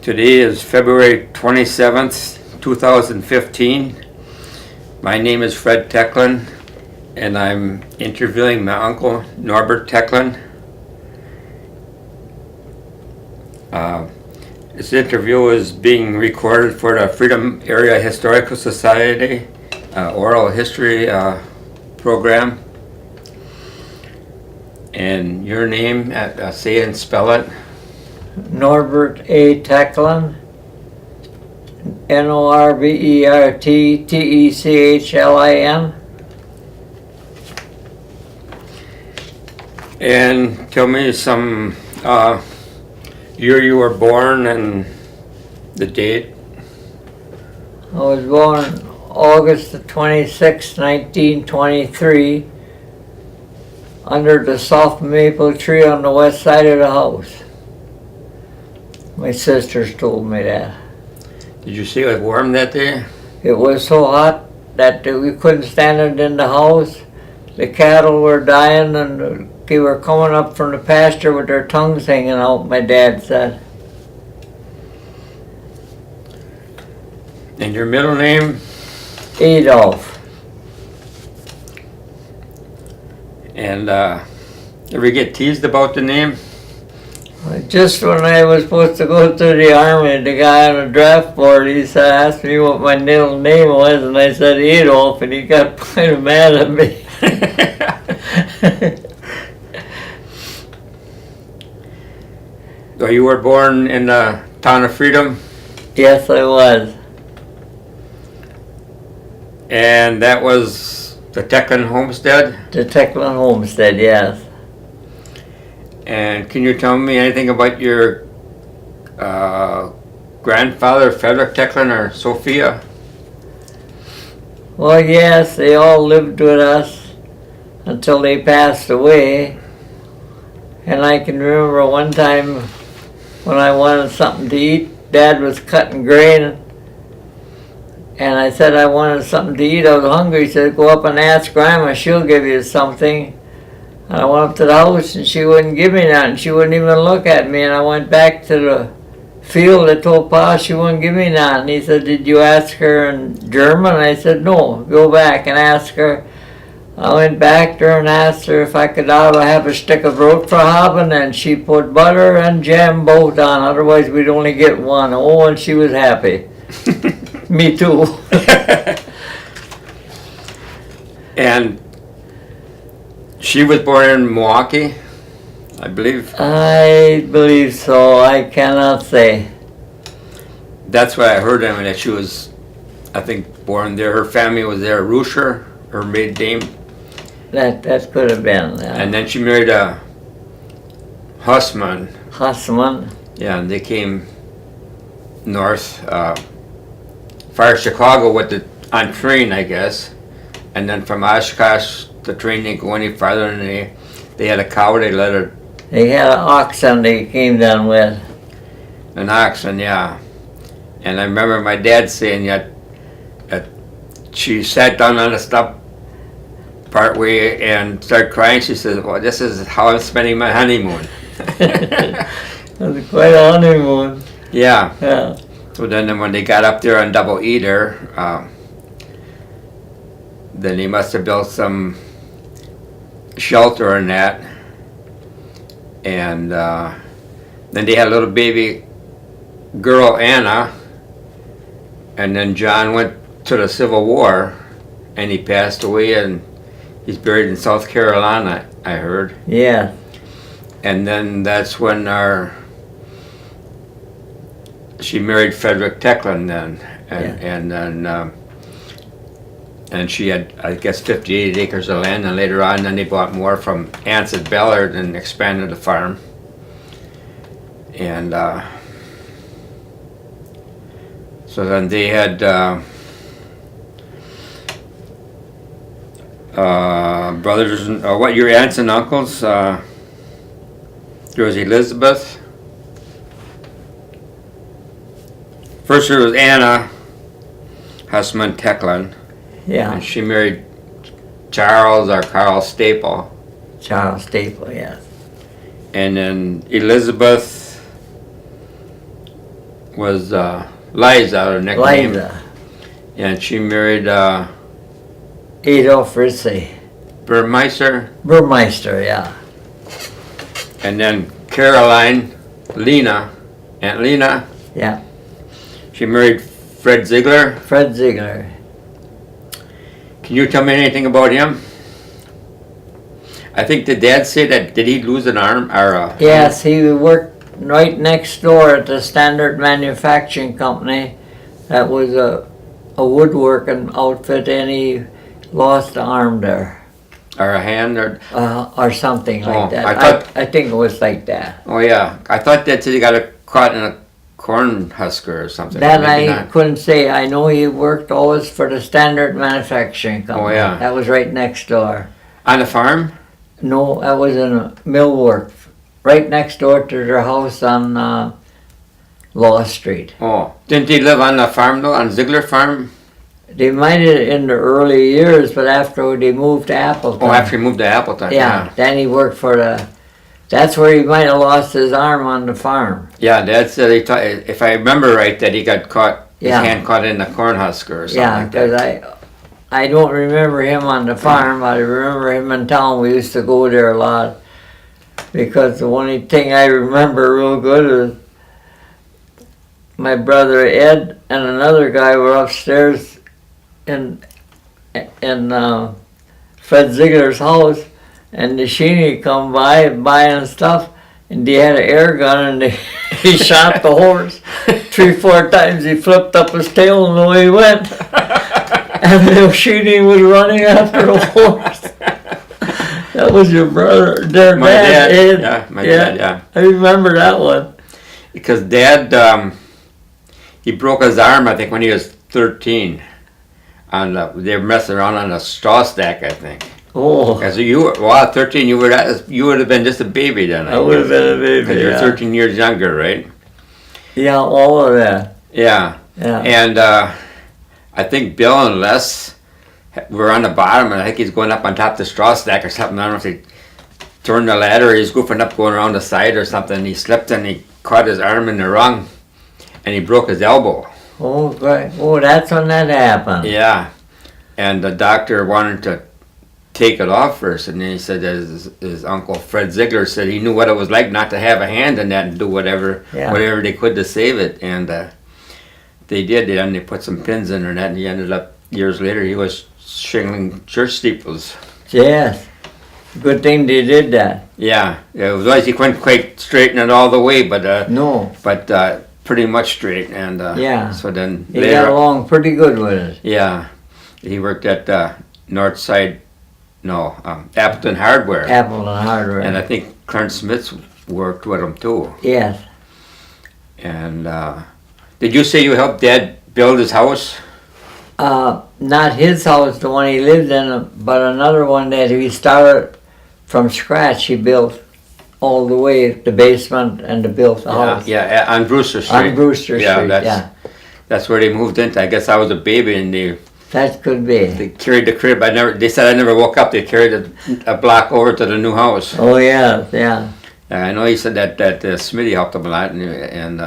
Today is February 27th, 2015. My name is Fred Techlin, and I'm interviewing my uncle, Norbert Techlin. This interview is being recorded for the Freedom Area Historical Society oral history program. And your name, say and spell it. Norbert A. Techlin, Norbert Techlin. And tell me some year you were born and the date. I was born August the 26th, 1923, under the soft maple tree on the west side of the house. My sisters told me that. Did you see it was warm that day? It was so hot that we couldn't stand it in the house. The cattle were dying and they were coming up from the pasture with their tongues hanging out, my dad said. And your middle name? Adolf. And ever get teased about the name? Just when I was supposed to go to the army, the guy on the draft board, he asked me what my middle name was, and I said Adolf, and he got kind of mad at me. So you were born in the town of Freedom? Yes, I was. And that was the Techlin homestead? The Techlin homestead, yes. And can you tell me anything about your grandfather, Frederick Techlin or Sophia? Well, yes, they all lived with us until they passed away. And I can remember one time when I wanted something to eat, Dad was cutting grain, and I said I wanted something to eat. I was hungry. He said, go up and ask Grandma, she'll give you something. And I went up to the house and she wouldn't give me nothing. She wouldn't even look at me. And I went back to the field. I told Pa she wouldn't give me nothing. He said, did you ask her in German? I said, no, go back and ask her. I went back there and asked her if I could have a stick of root for haben, and she put butter and jam both on. Otherwise we'd only get one. Oh, and she was happy. Me too. And she was born in Milwaukee, I believe. I believe so. I cannot say. That's what I heard. I mean, that she was, I think, born there. Her family was there. Rusher, her maiden name. That could have been. And then she married a Hussman. Hussman. Yeah, and they came north, far Chicago on train, I guess. And then from Oshkosh, the train didn't go any farther, and they had a cow. They let her. They had an oxen they came down with. An oxen, yeah. And I remember my dad saying that she sat down on the step partway and started crying. She said, well, this is how I'm spending my honeymoon. It was quite a honeymoon. Yeah. Yeah. So then when they got up there on Double Eater, then they must have built some shelter in that. And then they had a little baby girl, Anna. And then John went to the Civil War, and he passed away, and he's buried in South Carolina, I heard. Yeah. And then that's when she married Frederick Techlin then. And then and she had, I guess, 58 acres of land, and later on then they bought more from Ants at Ballard and expanded the farm. And so then they had brothers, what, your aunts and uncles? There was Elizabeth. First there was Anna Hussman Techlin. Yeah. And she married Charles or Carl Staple. Charles Staple, yes. And then Elizabeth was Liza, her nickname. Liza. And she married Adolf Ritzy. Burmeister. Yeah. And then Caroline, Aunt Lena. Yeah. She married Fred Ziegler. Fred Ziegler. Can you tell me anything about him? I think the dad said that, did he lose an arm or a... Yes, he worked right next door at the Standard Manufacturing Company. That was a woodworking outfit, and he lost an arm there. Or a hand Or something like that. I I think it was like that. Oh yeah, I thought that said he got caught in a corn husker or something. That Maybe I not. couldn't say. I know he worked always for the Standard Manufacturing Company. Oh, yeah. That was right next door. On the farm? No, that was in a millwork, right next door to their house on Law Street. Oh, didn't he live on the farm though, on Ziegler Farm? They might have in the early years, but after they moved to Appleton. Oh, after he moved to Appleton. Yeah, then he worked for the. That's where he might have lost his arm on the farm. Yeah, Dad said if I remember right, that he got caught. Yeah. His hand caught in the corn husker or something Yeah, like that. because I don't remember him on the farm. I remember him in town. We used to go there a lot. Because the only thing I remember real good is my brother Ed and another guy were upstairs in Fred Ziegler's house, and the Sheeny come by buying stuff, and they had an air gun, and he shot the horse 3-4 times. He flipped up his tail, and away he went. And the Sheeny was running after the horse. That was your brother, their My dad. dad, Ed. yeah, my dad, yeah. I remember that one. Because Dad, he broke his arm, I think, when he was 13. They were messing around on a straw stack, I think. Oh, As 13, you would have been just a baby then. I would have been a baby. Because you're Yeah. 13 years younger, right? Yeah, all of that. Yeah. Yeah. And I think Bill and Les were on the bottom, and I think he's going up on top of the straw stack or something. I don't know if he turned the ladder or he's goofing up going around the side or something. He slipped and he caught his arm in the rung, and he broke his elbow. Oh, great. Oh, that's when that happened. Yeah. And the doctor wanted to take it off first, and then he said that his uncle Fred Ziegler said he knew what it was like not to have a hand in that and do whatever they could to save it, and they did. And they put some pins in there and that, and he ended up years later he was shingling church steeples. Yes. Good thing they did that. Yeah, it was always he couldn't quite straighten it all the way, but No. Pretty much straight, and Yeah. So then He later, got along pretty good with it. yeah, he worked at Appleton Hardware. Apple and Hardware. And I think Clarence Smith worked with him too. Yes. And did you say you helped Dad build his house? Not his house, the one he lived in, but another one that he started from scratch. He built all the way, the basement, and built the house. Yeah, on Brewster Street. On Brewster Street, That's where they moved into. I guess I was a baby and That could be. they carried the crib. They said I never woke up. They carried a block over to the new house. Oh, yeah, yeah. I know he said that Smitty helped him a lot, and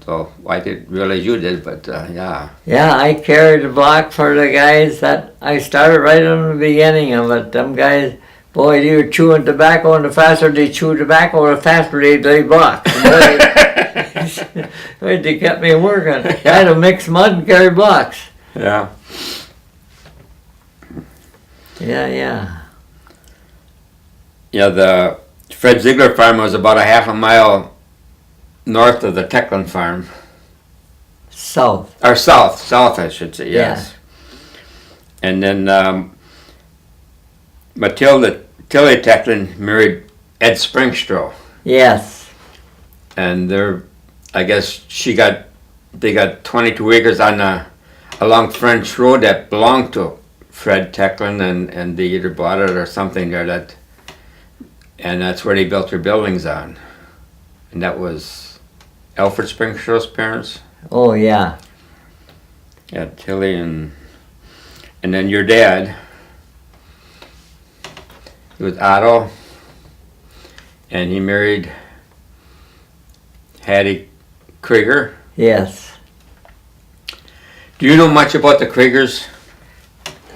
so I didn't realize you did, but yeah. Yeah, I carried the block for the guys that I started right in the beginning of it. Them guys, boy, they were chewing tobacco, and the faster they chew tobacco, the faster they lay blocks. Boy, they kept me working. I had to mix mud and carry blocks. Yeah. Yeah. Yeah, the Fred Ziegler farm was about a half a mile north of the Techlin farm. South. Or south, I should say, yes. And then Tilly Techlin married Ed Springstrow. Yes. And I guess they got 22 acres along French Road that belonged to Fred Techlin, and they either bought it or something there and that's where they built their buildings on. And that was Alfred Springstrow's parents. Oh, yeah. Yeah, Tilly and then your dad. He was Otto, and he married Hattie Krieger. Yes. Do you know much about the Kriegers?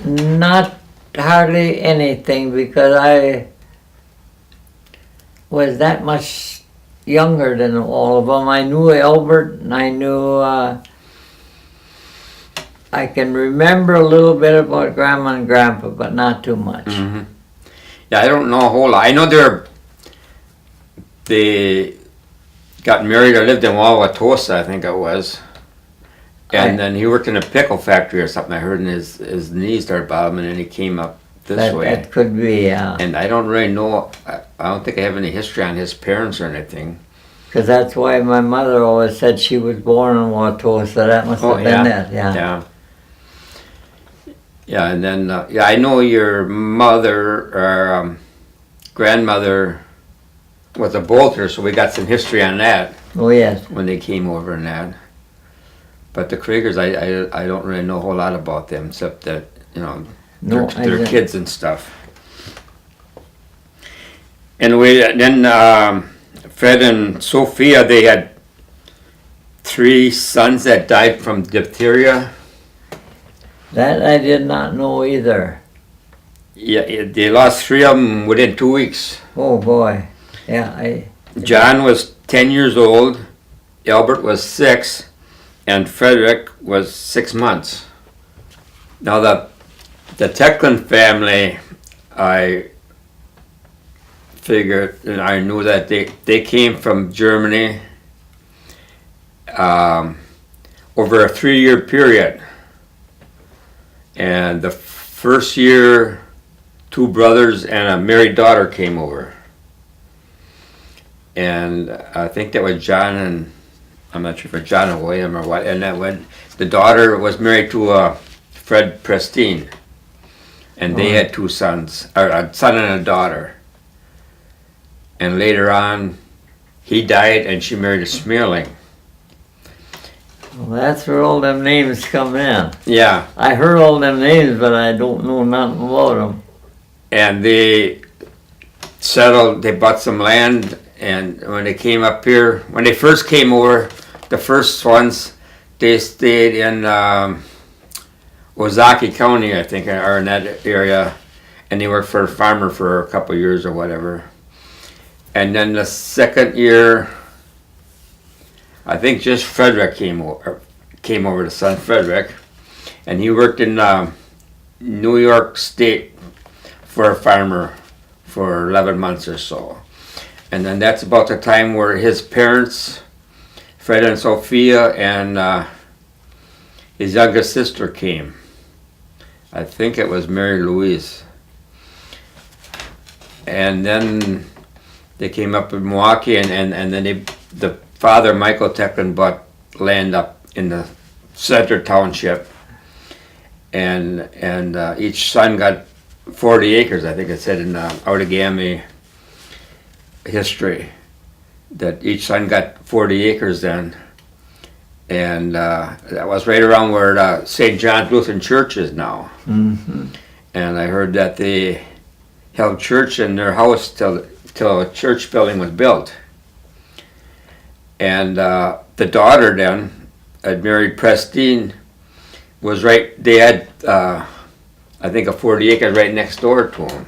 Not hardly anything because I was that much younger than all of them. I knew Albert and I knew, I can remember a little bit about Grandma and Grandpa, but not too much. Mm-hmm. Yeah, I don't know a whole lot. I know they got married or lived in Wauwatosa, I think it was. And then he worked in a pickle factory or something. I heard his knee started bothering him and he came up this way. That could be, yeah. And I don't really know, I don't think I have any history on his parents or anything. Because that's why my mother always said she was born in Wauwatosa. That must have been it, yeah. Yeah. Yeah, and then, I know your mother or grandmother was a bolter, so we got some history on that. Oh, yes. When they came over and that. But the Kriegers, I don't really know a whole lot about them, except that, No, their kids and stuff. And then Fred and Sophia, they had 3 sons that died from diphtheria. That I did not know either. Yeah, they lost 3 of them within 2 weeks. Oh, boy. Yeah, John was 10 years old, Albert was 6, and Frederick was 6 months. Now the Techlin family, I figured, and I knew that they came from Germany over a 3-year period. And the first year, 2 brothers and a married daughter came over. And I think that was John and, I'm not sure if it was John and William or what, and that when the daughter was married to Fred Prestine. And they had 2 sons, or a son and a daughter. And later on, he died and she married a Smearling. well, that's where all them names come in. Yeah. I heard all them names, but I don't know nothing about them. And they settled, they bought some land, and when they came up here, when they first came over, the first ones, they stayed in Ozaki County, I think, or in that area, and they worked for a farmer for a couple of years or whatever. And then the second year, I think just Frederick came over, the son Frederick, and he worked in New York State for a farmer for 11 months or so. And then that's about the time where his parents, Fred and Sophia, and his youngest sister came. I think it was Mary Louise. And then they came up in Milwaukee, and then the father, Michael Techlin, bought land up in the Center Township. And each son got 40 acres, I think it said in Outagamie history, that each son got 40 acres then. And that was right around where St. John's Lutheran Church is now. Mm-hmm. And I heard that they held church in their house till a church building was built. And the daughter then, had married Prestine, was right, they had, I think, a 40 acres right next door to them.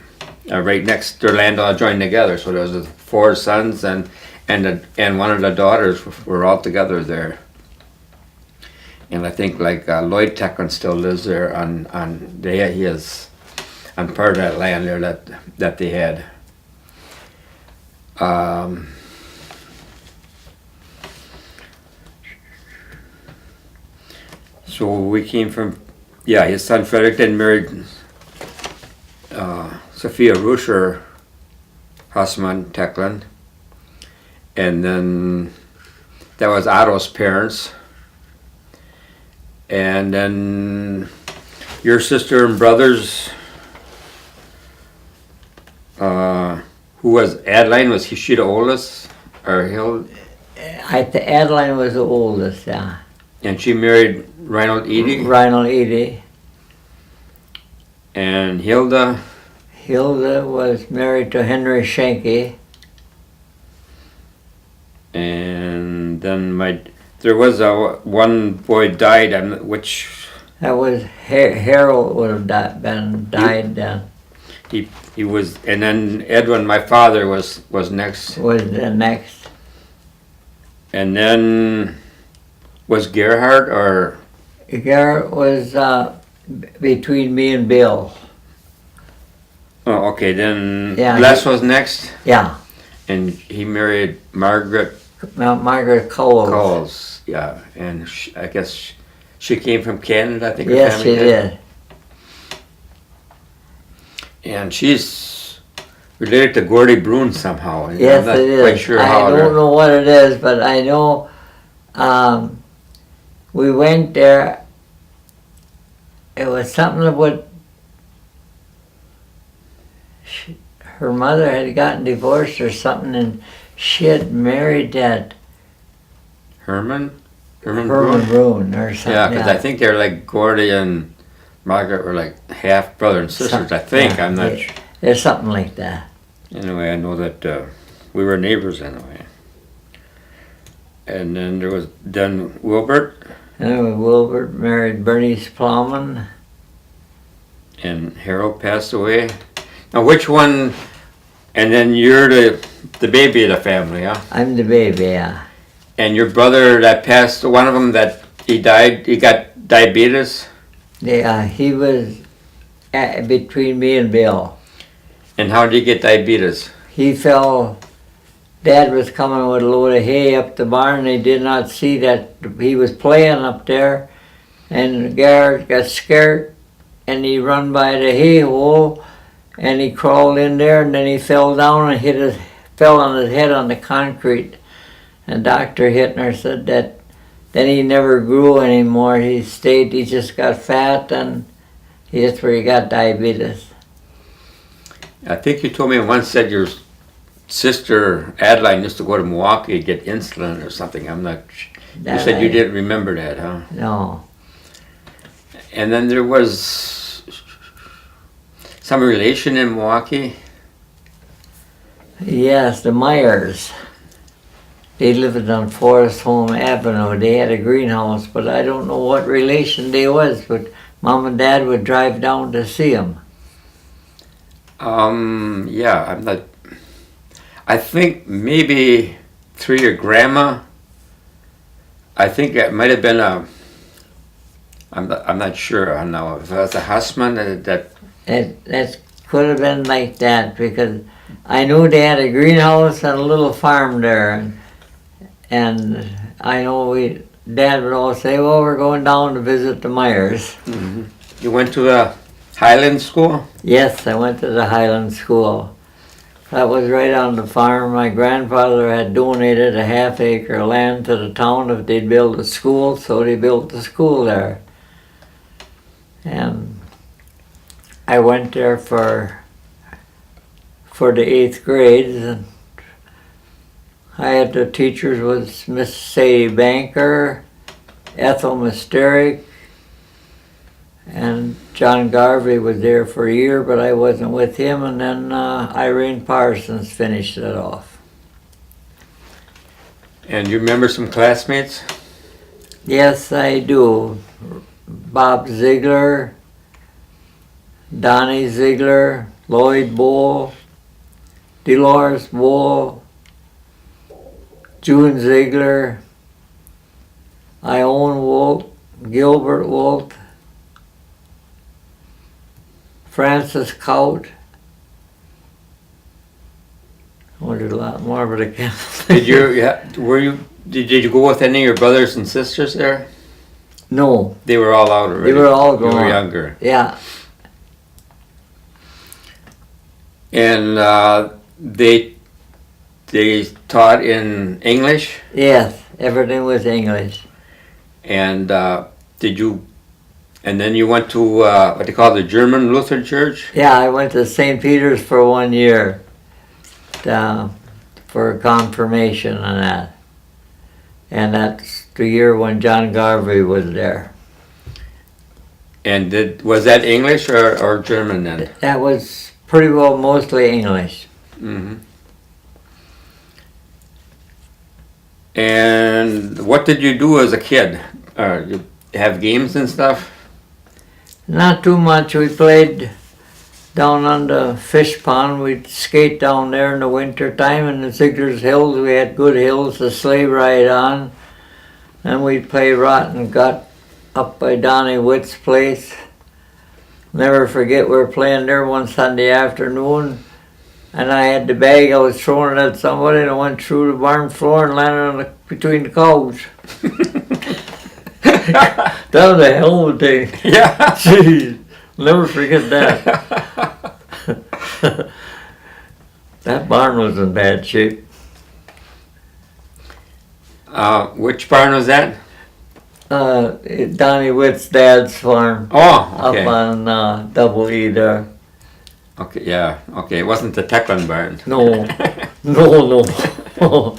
Right next, their land all joined together. So there was 4 sons and one of the daughters were all together there. And I think like Lloyd Techlin still lives there he is on part of that land there that they had. So we came from, his son Frederick then married Sophia Ruscher Hussmann Techlin. And then that was Otto's parents. And then your sister and brothers, who was Adeline, was she the oldest? Or Hild? Adeline was the oldest, yeah. And she married Reinhold Edie? Reinhold Edie. And Hilda? Hilda was married to Henry Schenke. And then There was one boy died, which That was Harold would have died then. he was, and then Edwin, my father, was next, Was the next. and then was Gerhard or Garrett was between me and Bill. oh okay then Yeah, Les was next, Yeah, and he married Margaret Margaret Cole. Coles, yeah, and I guess she came from Canada. I think her Yes, family she did. and she's related to Gordy Brune somehow. Yes, I'm not it is. quite sure I how. don't know what it is, but I know we went there. It was something about her mother had gotten divorced or something, and she had married that Herman Herman Brune? Brune or something. Yeah, because I think they're like Gordy and Margaret were like half brother and sisters. I think I'm not. There's something like that. Anyway, I know that we were neighbors anyway. And then there was Wilbert Anyway, Wilbert married Bernice Plowman. and Harold passed away. Now, which one? And then you're the baby of the family, huh? I'm the baby, yeah. And your brother that passed, one of them that he died, he got diabetes. Yeah, he was between me and Bill. And how did he get diabetes? He fell. Dad was coming with a load of hay up the barn. They did not see that he was playing up there. And Garrett got scared and he run by the hay hole and he crawled in there and then he fell down and fell on his head on the concrete. And Dr. Hittner said that then he never grew anymore. He just got fat and that's where he got diabetes. I think you told me once that your sister Adeline used to go to Milwaukee to get insulin or something. I'm not. You said you didn't remember that, huh? No. And then there was some relation in Milwaukee. Yes, the Myers. They lived on Forest Home Avenue. They had a greenhouse, but I don't know what relation they was, but Mom and Dad would drive down to see them. Yeah, I'm not. I think maybe through your grandma. I think it might have been a. I'm not sure now if it was a husband that. That could have been like that because I knew they had a greenhouse and a little farm there, and I know Dad would always say, "Well, we're going down to visit the Myers." Mm-hmm. You went to the Highland School? Yes, I went to the Highland School. That was right on the farm. My grandfather had donated a half-acre of land to the town if they'd build a school, so they built the school there. And I went there for the 8th grade. And I had the teachers was Miss Sadie Banker, Ethel Mysteric, and John Garvey was there for a year, but I wasn't with him, and then Irene Parsons finished it off. And you remember some classmates? Yes, I do. Bob Ziegler, Donnie Ziegler, Lloyd Bull, Dolores Bull, June Ziegler, Ione Wolt, Gilbert Wolt, Francis Kaut. I wondered a lot more, but I can't. Did you go with any of your brothers and sisters there? No. They were all out already. They were all You gone. were younger. Yeah. And they taught in English. Yes, everything was English. And and then you went to what they call the German Lutheran Church? Yeah, I went to St. Peter's for 1 year for confirmation and that. And that's the year when John Garvey was there. And was that English or German then? That was pretty well mostly English. Mm-hmm. And what did you do as a kid? You have games and stuff? Not too much. We played down on the fish pond. We'd skate down there in the winter time in the Ziegler's Hills. We had good hills to sleigh ride on. And we'd play rotten gut up by Donnie Witt's place. Never forget, we were playing there one Sunday afternoon, and I had the bag. I was throwing it at somebody, and I went through the barn floor and landed between the cows. That was a hell of a thing. Yeah. Jeez, never forget that. That barn was in bad shape. Which barn was that? Donnie Witt's dad's farm. Oh, okay. Up on Double E there. Okay, yeah. Okay, it wasn't the Techlin barn. No, no.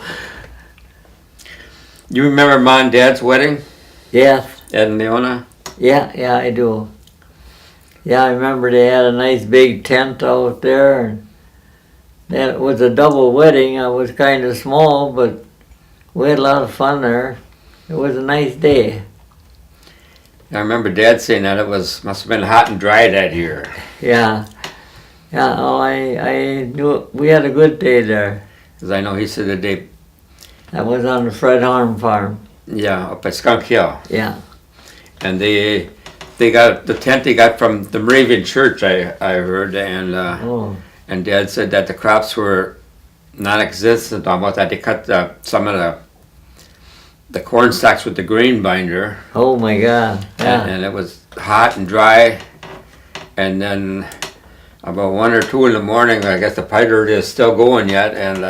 You remember Mom and Dad's wedding? Yes. Ed and Leona? Yeah, I do. Yeah, I remember they had a nice big tent out there, and it was a double wedding. It was kind of small, but we had a lot of fun there. It was a nice day. I remember Dad saying that it must have been hot and dry that year. Yeah. Oh, I knew we had a good day there. Because I know he said that they, That was on the Fred Harm farm. yeah, up at Skunk Hill. Yeah. And they got the tent they got from the Moravian Church, I heard, and Dad said that the crops were non-existent almost, that they cut some of the corn stalks with the grain binder. Oh my God. Yeah. And it was hot and dry, and then about 1 or 2 in the morning, I guess the piter is still going yet, and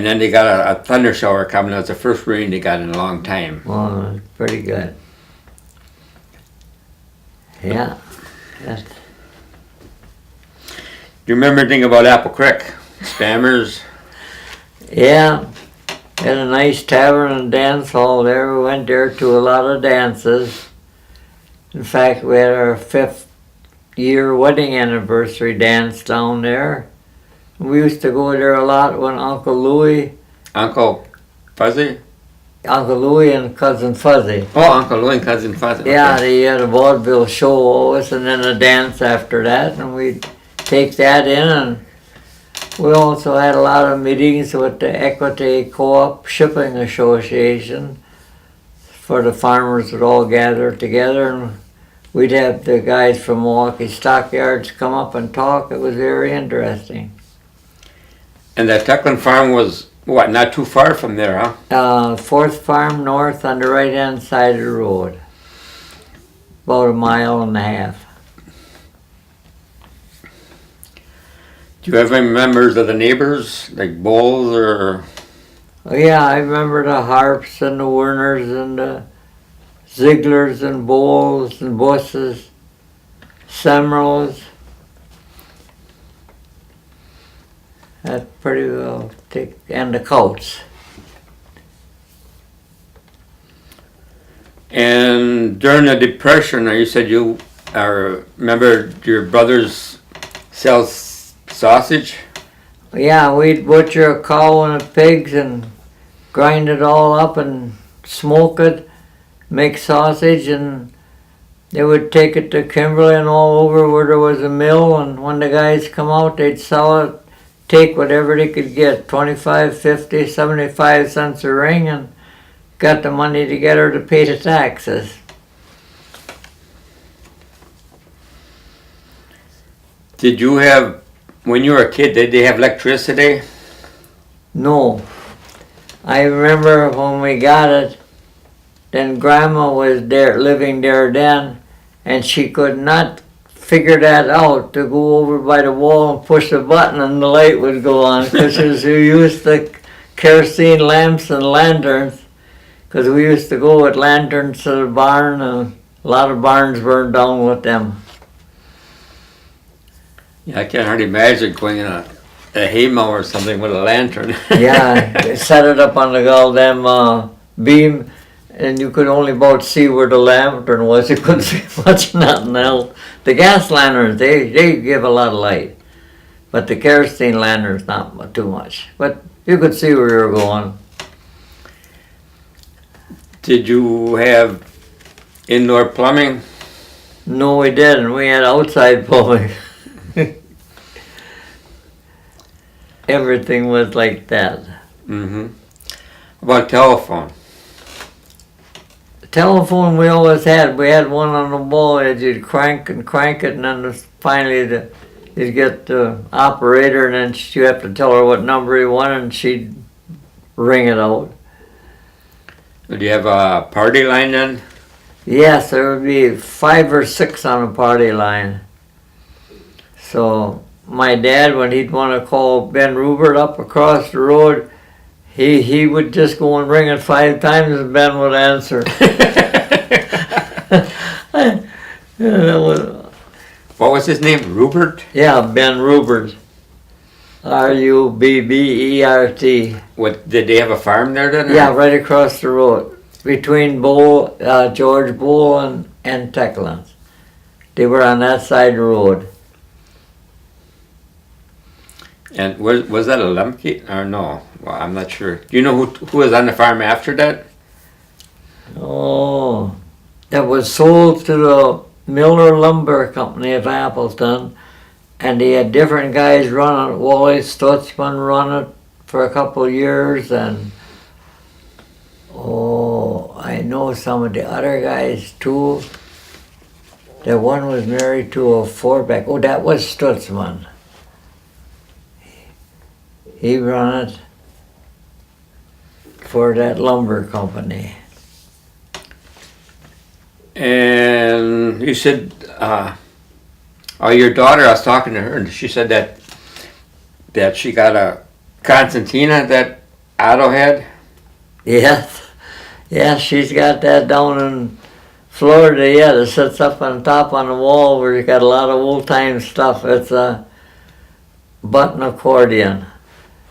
then they got a thunder shower coming. It was the first rain they got in a long time. Oh, pretty good. Yeah. Do you remember anything about Apple Creek? Spammers? Yeah. Had a nice tavern and dance hall there. We went there to a lot of dances. In fact, we had our 5th year wedding anniversary dance down there. We used to go there a lot when Uncle Louie Uncle Fuzzy? Uncle Louie and Cousin Fuzzy. Oh, Uncle Louie and Cousin Fuzzy. Yeah, Okay. they had a vaudeville show always, and then a dance after that, and we'd take that in. And we also had a lot of meetings with the Equity Co-op Shipping Association, for the farmers would all gather together, and we'd have the guys from Milwaukee Stockyards come up and talk. It was very interesting. And that Techlin farm was, what, not too far from there, huh? 4th farm north on the right-hand side of the road. About 1.5 miles. Do you have any members of the neighbors, like Bulls or? Oh, yeah, I remember the Harps and the Werners and the Zieglers and Bowles and Busses, Semrels. That's pretty well thick. And the Coats. And during the Depression, you said you remember your brothers sell sausage? Yeah, we'd butcher a cow and the pigs and grind it all up and smoke it, make sausage, and they would take it to Kimberley and all over where there was a mill, and when the guys come out, they'd sell it, take whatever they could get, 25, 50, 75 cents a ring, and got the money together to pay the taxes. Did you have, when you were a kid, did they have electricity? No. I remember when we got it, then Grandma was there, living there then, and she could not figure that out, to go over by the wall and push a button and the light would go on, because we used the kerosene lamps and lanterns, because we used to go with lanterns to the barn, and a lot of barns burned down with them. Yeah, I can't hardly imagine going in a hay mow or something with a lantern. Yeah, they set it up on the goddamn beam, and you could only about see where the lantern was. You couldn't see much, nothing else. The gas lanterns, they give a lot of light, but the kerosene lanterns not too much. But you could see where you were going. Did you have indoor plumbing? No, we didn't. We had outside plumbing. Everything was like that. Mm-hmm. About telephone? Telephone we always had. We had one on the wall that you'd crank it, and then finally you'd get the operator, and then you have to tell her what number you want, and she'd ring it out. Did you have a party line then? Yes, there would be 5 or 6 on a party line. So my dad, when he'd want to call Ben Rubert up across the road, he would just go and ring it 5 times and Ben would answer. What was his name? Rubert? Yeah, Ben Rubert. Rubbert. What, did they have a farm there then? Yeah, right across the road. Between George Bull and Techlin. They were on that side of the road. And was that a Lemke? Or no? Well, I'm not sure. Do you know who was on the farm after that? Oh, that was sold to the Miller Lumber Company of Appleton, and they had different guys running it. Wally Stutzman run it for a couple of years, and I know some of the other guys too. The one was married to a four-back. Oh, that was Stutzman. He ran it for that lumber company. And you said, your daughter, I was talking to her, and she said that she got a concertina that Otto had. Yes. Yeah, she's got that down in Florida. Yeah, it sits up on top on the wall where you got a lot of old-time stuff. It's a button accordion.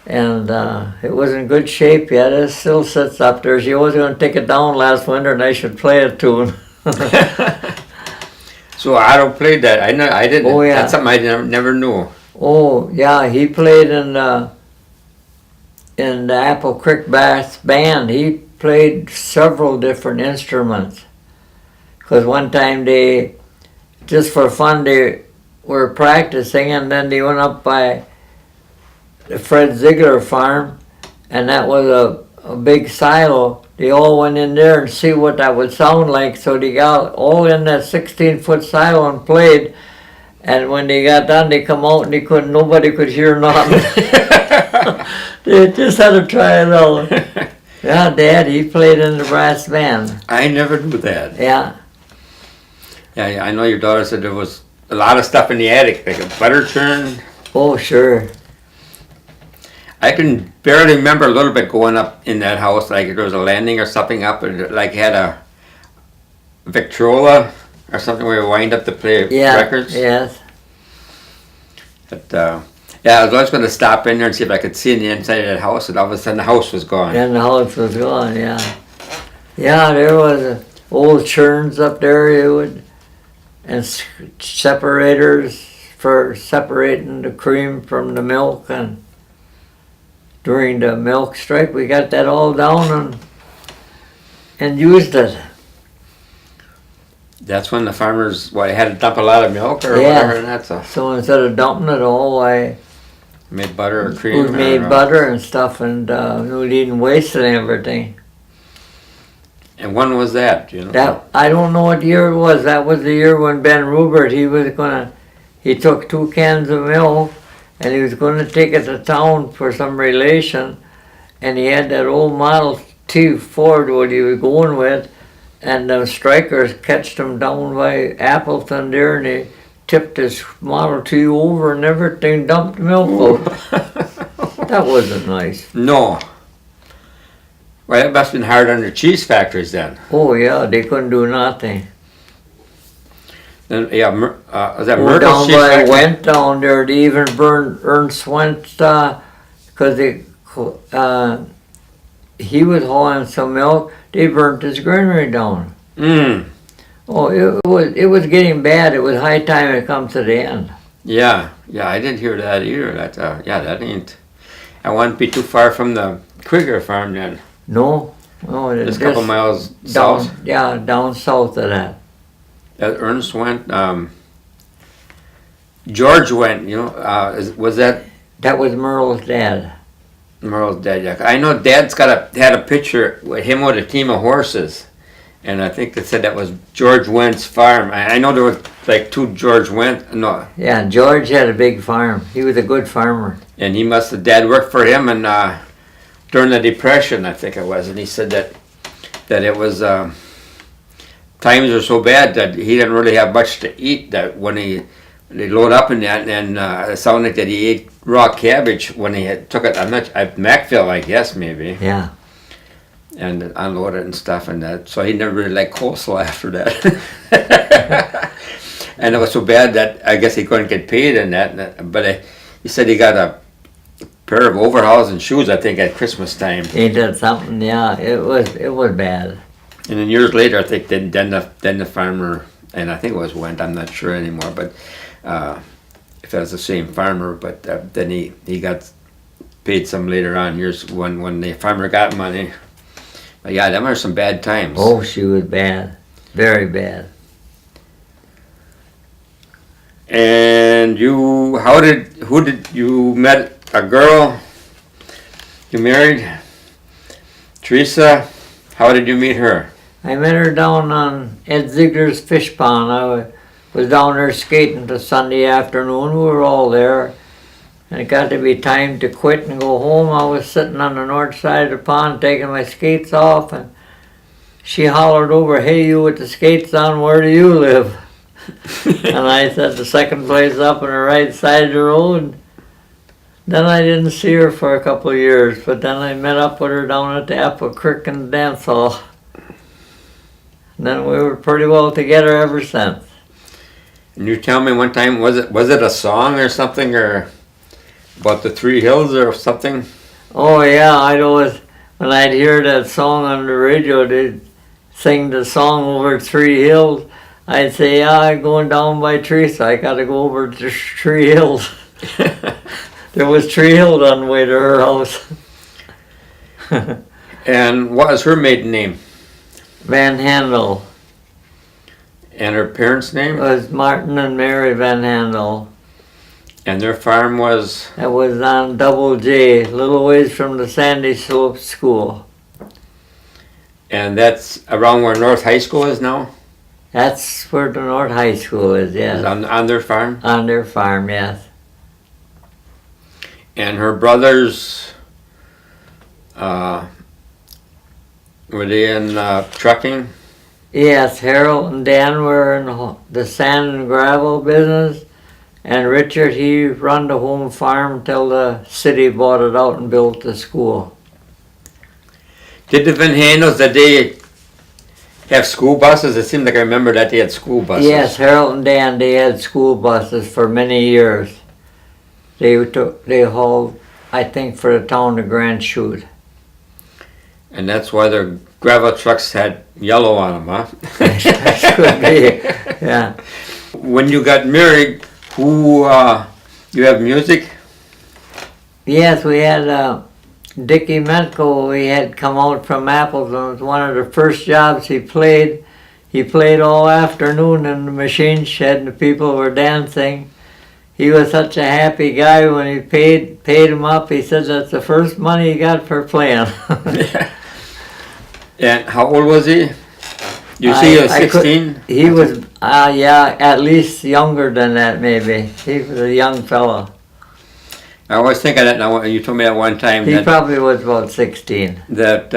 And it was in good shape yet. It still sits up there. She was going to take it down last winter, and I should play it to him. So Otto played that. I didn't. Oh, yeah. That's something I never knew. Oh, yeah, he played in the Apple Creek Bass Band. He played several different instruments. Because one time just for fun, they were practicing, and then they went up by the Fred Ziegler farm, and that was a big silo. They all went in there and see what that would sound like, so they got all in that 16-foot silo and played, and when they got done, they come out and nobody could hear nothing. They just had to try it out. Yeah, Dad, he played in the brass band. I never knew that. Yeah. Yeah, I know your daughter said there was a lot of stuff in the attic, like a butter churn. Oh, sure. I can barely remember a little bit going up in that house, like there was a landing or something up, and like had a Victrola or something where you wind up to play records. Yes. But yeah, I was always going to stop in there and see if I could see in the inside of that house, and all of a sudden the house was gone. And the house was gone, yeah. Yeah, there was old churns up there, and separators for separating the cream from the milk, and during the milk strike, we got that all down and used it. That's when the farmers had to dump a lot of milk or whatever, and that's so instead of dumping it all, I made butter or cream. We made butter and stuff, and we didn't waste it and everything. And when was that? Do you know? That I don't know what year it was. That was the year when Ben Rubert he took 2 cans of milk, and he was going to take it to town for some relation, and he had that old Model T Ford what he was going with, and the strikers catched him down by Appleton there, and they tipped his Model T over and everything, dumped milk out. That wasn't nice. No. Well, it must have been hard on the cheese factories then. Oh yeah, they couldn't do nothing. Then, yeah, was that Oh, Myrtle down cheese by factory? went down there, they even burned Ernst Went, because he was hauling some milk. They burnt his granary down. Oh, it was getting bad. It was high time it come to the end. Yeah, I didn't hear that either. That ain't. I wouldn't be too far from the Krieger farm then. No, Oh, Just a couple miles down, south. yeah, down south of that. Ernest went. George went. Was that That was Merle's dad. Merle's dad? Yeah. I know Dad's had a picture with him with a team of horses, and I think they said that was George Went's farm. I know there was like two George Went. No, Yeah, George had a big farm. He was a good farmer. and he must have. Dad worked for him, and during the Depression, I think it was, and he said that it was. Times were so bad that he didn't really have much to eat. That when they load up in that, and it sounded like that he ate raw cabbage when he took it. I'm not at Macville, I guess maybe, Yeah. and unloaded and stuff and that. So he never really liked coleslaw after that. And it was so bad that I guess he couldn't get paid in that. But he said he got a pair of overalls and shoes, I think, at Christmas time. He did something, yeah, it was bad. And then years later, I think then the farmer, and I think it was Went, I'm not sure anymore, but if that was the same farmer, but then he got paid some later on years when the farmer got money. But yeah, them are some bad times. Oh, she was bad. Very bad. And who did you met a girl you married? Teresa, how did you meet her? I met her down on Ed Ziegler's fish pond. I was down there skating the Sunday afternoon. We were all there. And it got to be time to quit and go home. I was sitting on the north side of the pond taking my skates off, and she hollered over, "Hey, you with the skates on, where do you live?" And I said, "The second place up on the right side of the road." Then I didn't see her for a couple of years, but then I met up with her down at the Apple Creek in the dance hall. And then we were pretty well together ever since. And you tell me one time, was it a song or something, or about the Three Hills or something? Oh yeah, I'd always, when I'd hear that song on the radio, they'd sing the song over Three Hills, I'd say, "Yeah, I'm going down by Teresa. I gotta go over to Three Hills." There was Tree Hill on the way to her house. And what was her maiden name? Van Handel. And her parents' It name? was Martin and Mary Van Handel. And their farm was? It was on Double J, a little ways from the Sandy Slope School. And that's around where North High School is now? That's where the North High School is, Is yes. on their farm? On their farm, yes. And her brothers, were they in trucking? Yes, Harold and Dan were in the sand and gravel business, and Richard, he run the home farm till the city bought it out and built the school. Did the Van Handels, did they have school buses? It seemed like I remember that they had school buses. Yes, Harold and Dan, they had school buses for many years. They hauled, I think, for the town of Grand Chute. And that's why their gravel trucks had yellow on them, huh? Could be, yeah. When you got married, you have music? Yes, we had Dickie Metco, we had come out from Appleton. It was one of the first jobs he played. He played all afternoon in the machine shed and the people were dancing. He was such a happy guy when he paid him up. He said that's the first money he got for playing. And how old was he? You say he was 16? He was, yeah, at least younger than that maybe. He was a young fellow. I always think of that now. You told me that one time. He probably was about 16. That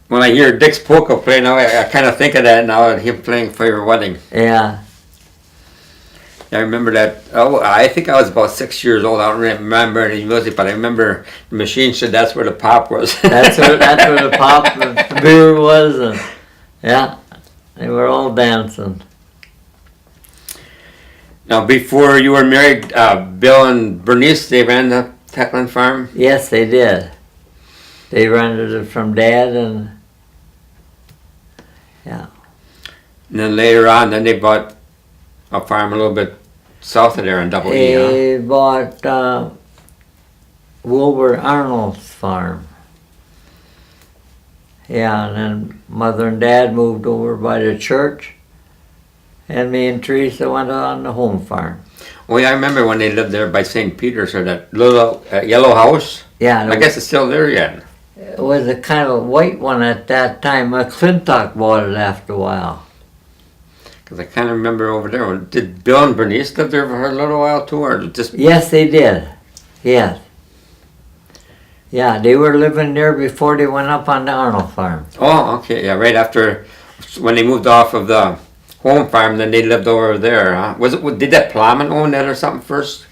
when I hear Dick's polka play now, I kind of think of that now, him playing for your wedding. Yeah. I remember that. Oh, I think I was about 6 years old. I don't remember any music, but I remember the machine shed. That's where the pop was. That's where the pop, the beer was, and yeah, they were all dancing. Now, before you were married, Bill and Bernice, they ran the Techlin farm? Yes, they did. They rented it from Dad, and yeah. And then later on, then they bought a farm a little bit south of there on Double E, huh? They bought Wilbur Arnold's farm. Yeah, and then Mother and Dad moved over by the church, and me and Teresa went on the home farm. Oh yeah, I remember when they lived there by St. Peter's, or that little yellow house. Yeah, I guess it's still there yet. it was a kind of a white one at that time. McClintock bought it after a while. Because I kind of remember over there. Did Bill and Bernice live there for a little while too, or just? Yes, they did. Yes. Yeah, they were living there before they went up on the Arnold farm. Oh, okay, yeah, right after when they moved off of the home farm, then they lived over there. Huh? Did that Plowman own that or something first?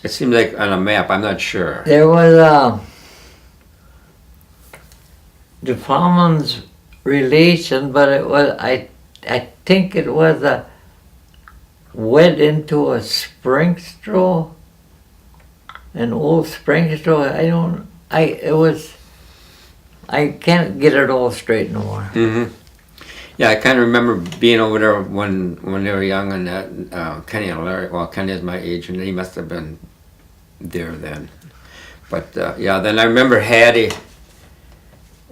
It seemed like on a map. I'm not sure. There was the Plowman's relation, but it was I think it was wed into a Springstraw, an old Springstraw. I can't get it all straight no more. Mm-hmm. Yeah, I kind of remember being over there when they were young, and that Kenny and Larry. Well, Kenny is my age, and he must have been there then. But yeah, then I remember Hattie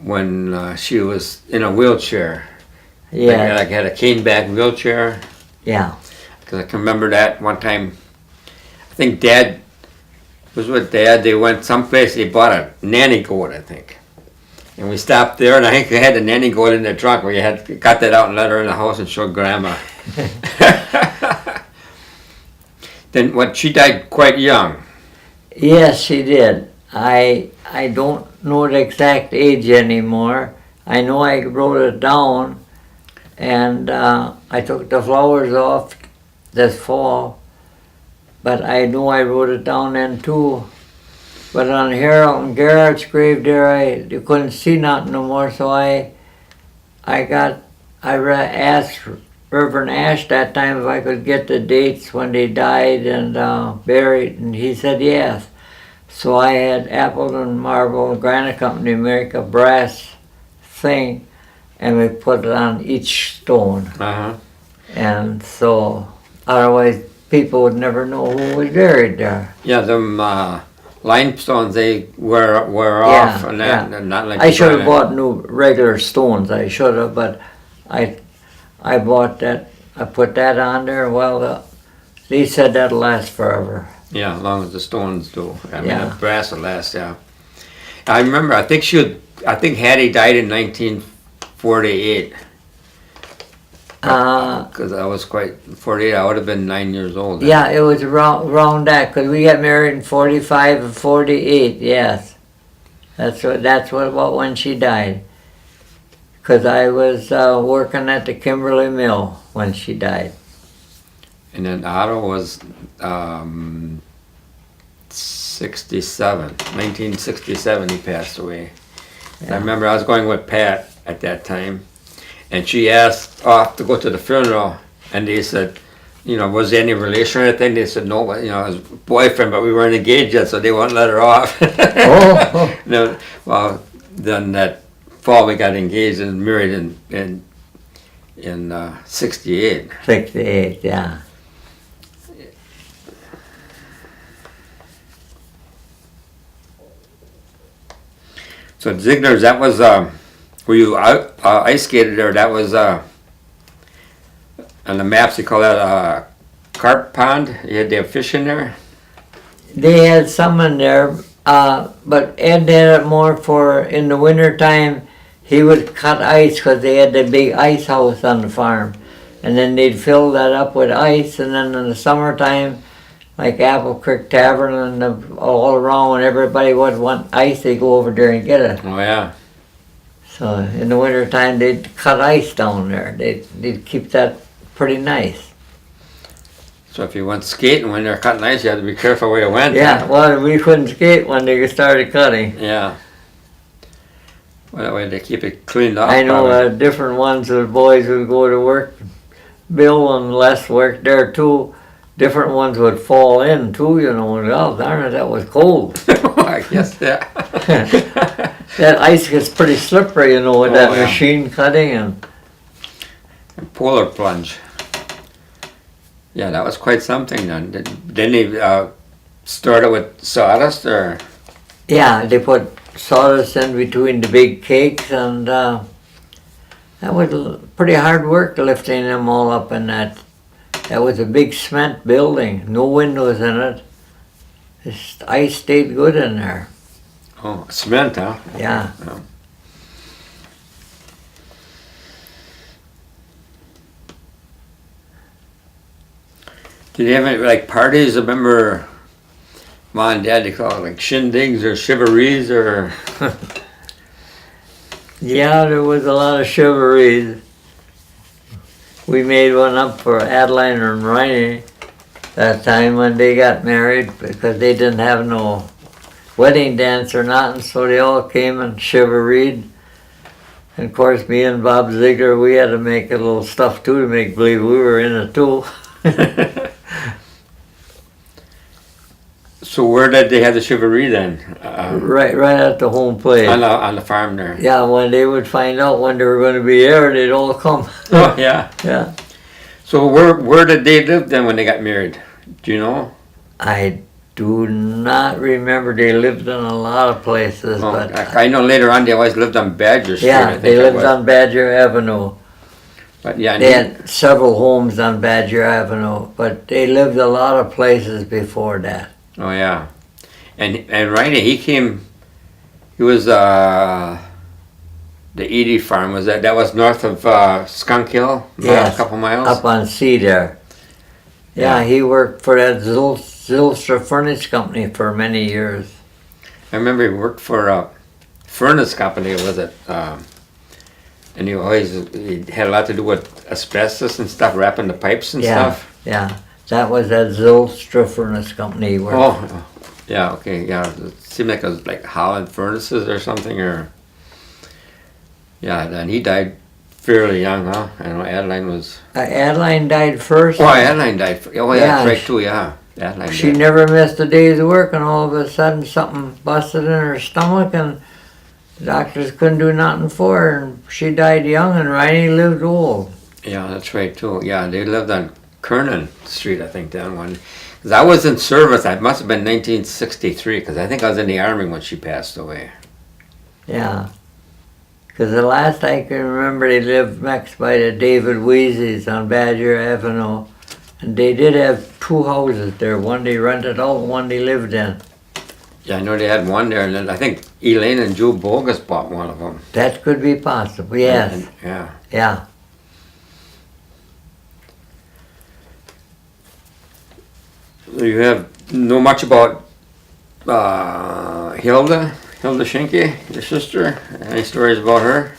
when she was in a wheelchair. Yeah, Like had a cane back wheelchair. yeah. Because I can remember that one time. I think Dad was with Dad. They went someplace. They bought a nanny goat, I think. And we stopped there, and I think they had the nanny goat in the trunk where you got that out and let her in the house and showed Grandma. Then what? She died quite young. Yes, she did. I don't know the exact age anymore. I know I wrote it down, and I took the flowers off this fall, but I know I wrote it down then too. But on Harold and Garrett's grave there, you couldn't see nothing no more, so I asked Reverend Ash that time if I could get the dates when they died and buried, and he said yes. So I had Appleton Marble Granite Company make a brass thing, and we put it on each stone. Uh-huh. And so, otherwise people would never know who was buried there. Yeah, them limestones, they wear Yeah, off, and yeah. that, not like I should have granite. bought new regular stones, I should have, but I bought that, I put that on there. Well, they said that'll last forever. Yeah, as long as the stones do. I mean, Yeah. the brass will last, yeah. I remember, I think Hattie died in 1948. Because I was 48, I would have been 9 years old then. Yeah, it was around that, because we got married in 45 and 48, yes. That's what when she died. Because I was working at the Kimberly Mill when she died. And then Otto was 1967 he passed away. Yeah. I remember I was going with Pat at that time, and she asked off to go to the funeral, and they said, was there any relation or anything? They said no, his boyfriend, but we weren't engaged yet, so they wouldn't let her off. Oh. No, well, then that fall we got engaged and married in 68. 68, yeah. So Ziegler's, that was where you ice skated there. That was on the maps. You call that carp pond. They have fish in there. They had some in there, but Ed had it more for in the winter time. He would cut ice because they had the big ice house on the farm, and then they'd fill that up with ice. And then in the summertime, like Apple Creek Tavern and all around, when everybody would want ice, they'd go over there and get it. Oh yeah. So in the winter time, they'd cut ice down there. They'd keep that pretty nice. So if you went skating when they're cutting ice, you had to be careful where you went. Yeah, Huh? well, we couldn't skate when they started cutting. Yeah. Well, that way they keep it cleaned up. I know probably. different ones, the boys would go to work. Bill and Les worked there too. Different ones would fall in too, and oh darn it, that was cold. I guess, yeah. That ice gets pretty slippery, with that yeah. machine cutting and. Polar plunge. Yeah, that was quite something then. Didn't they start it with sawdust or? Yeah, they put sawdust in between the big cakes, and that was pretty hard work lifting them all up in that. That was a big cement building, no windows in it. This ice stayed good in there. Oh, cement, huh? Yeah. Oh. Did you have any, like, parties? I remember Mom and Dad, they call it like shindigs or shivarees or... Yeah, there was a lot of chivalry. We made one up for Adeline and Riney that time when they got married, because they didn't have no wedding dance or nothing, so they all came and chivalried. And of course, me and Bob Ziegler, we had to make a little stuff too to make believe we were in it too. So where did they have the chivalry then? Right at the home place. On the farm there. Yeah, when they would find out when they were going to be there, they'd all come. Oh, yeah. Yeah. So where did they live then when they got married? Do you know? I do not remember. They lived in a lot of places, Oh, but I know later on they always lived on Badger Street. I yeah, think they it lived was. on Badger Avenue. But yeah, They had several homes on Badger Avenue, but they lived a lot of places before that. oh yeah, and Riney, he was the Edie farm. Was that was north of Skunk Hill? Yes, a couple miles. up on C there. Yeah, Yeah. he worked for that Zylstra Furniture Company for many years. I remember he worked for a furnace company. Was it? And he had a lot to do with asbestos and stuff, wrapping the pipes and Yeah. stuff. Yeah, that was that Zylstra Furnace Company he worked for. Oh, yeah, okay, yeah. It seemed like it was like Holland Furnaces or something, or... Yeah, and he died fairly young, huh? I know Adeline was... Adeline died first. Oh, Adeline died. Oh, yeah, Yeah, that's right, too, yeah. Adeline She died. never missed a day's work, and all of a sudden something busted in her stomach, and the doctors couldn't do nothing for her, and she died young, and Riney lived old. Yeah, that's right, too. Yeah, they lived on Kernan Street, I think, down one. Because I was in service, it must have been 1963, because I think I was in the Army when she passed away. Yeah. Because the last I can remember, they lived next by the David Weasley's on Badger Avenue. And they did have two houses there. One they rented out, and one they lived in. Yeah, I know they had one there, and then I think Elaine and Joe Bogus bought one of them. That could be possible, yes. Yeah. Yeah. You know much about Hilda Schenke, your sister? Any stories about her?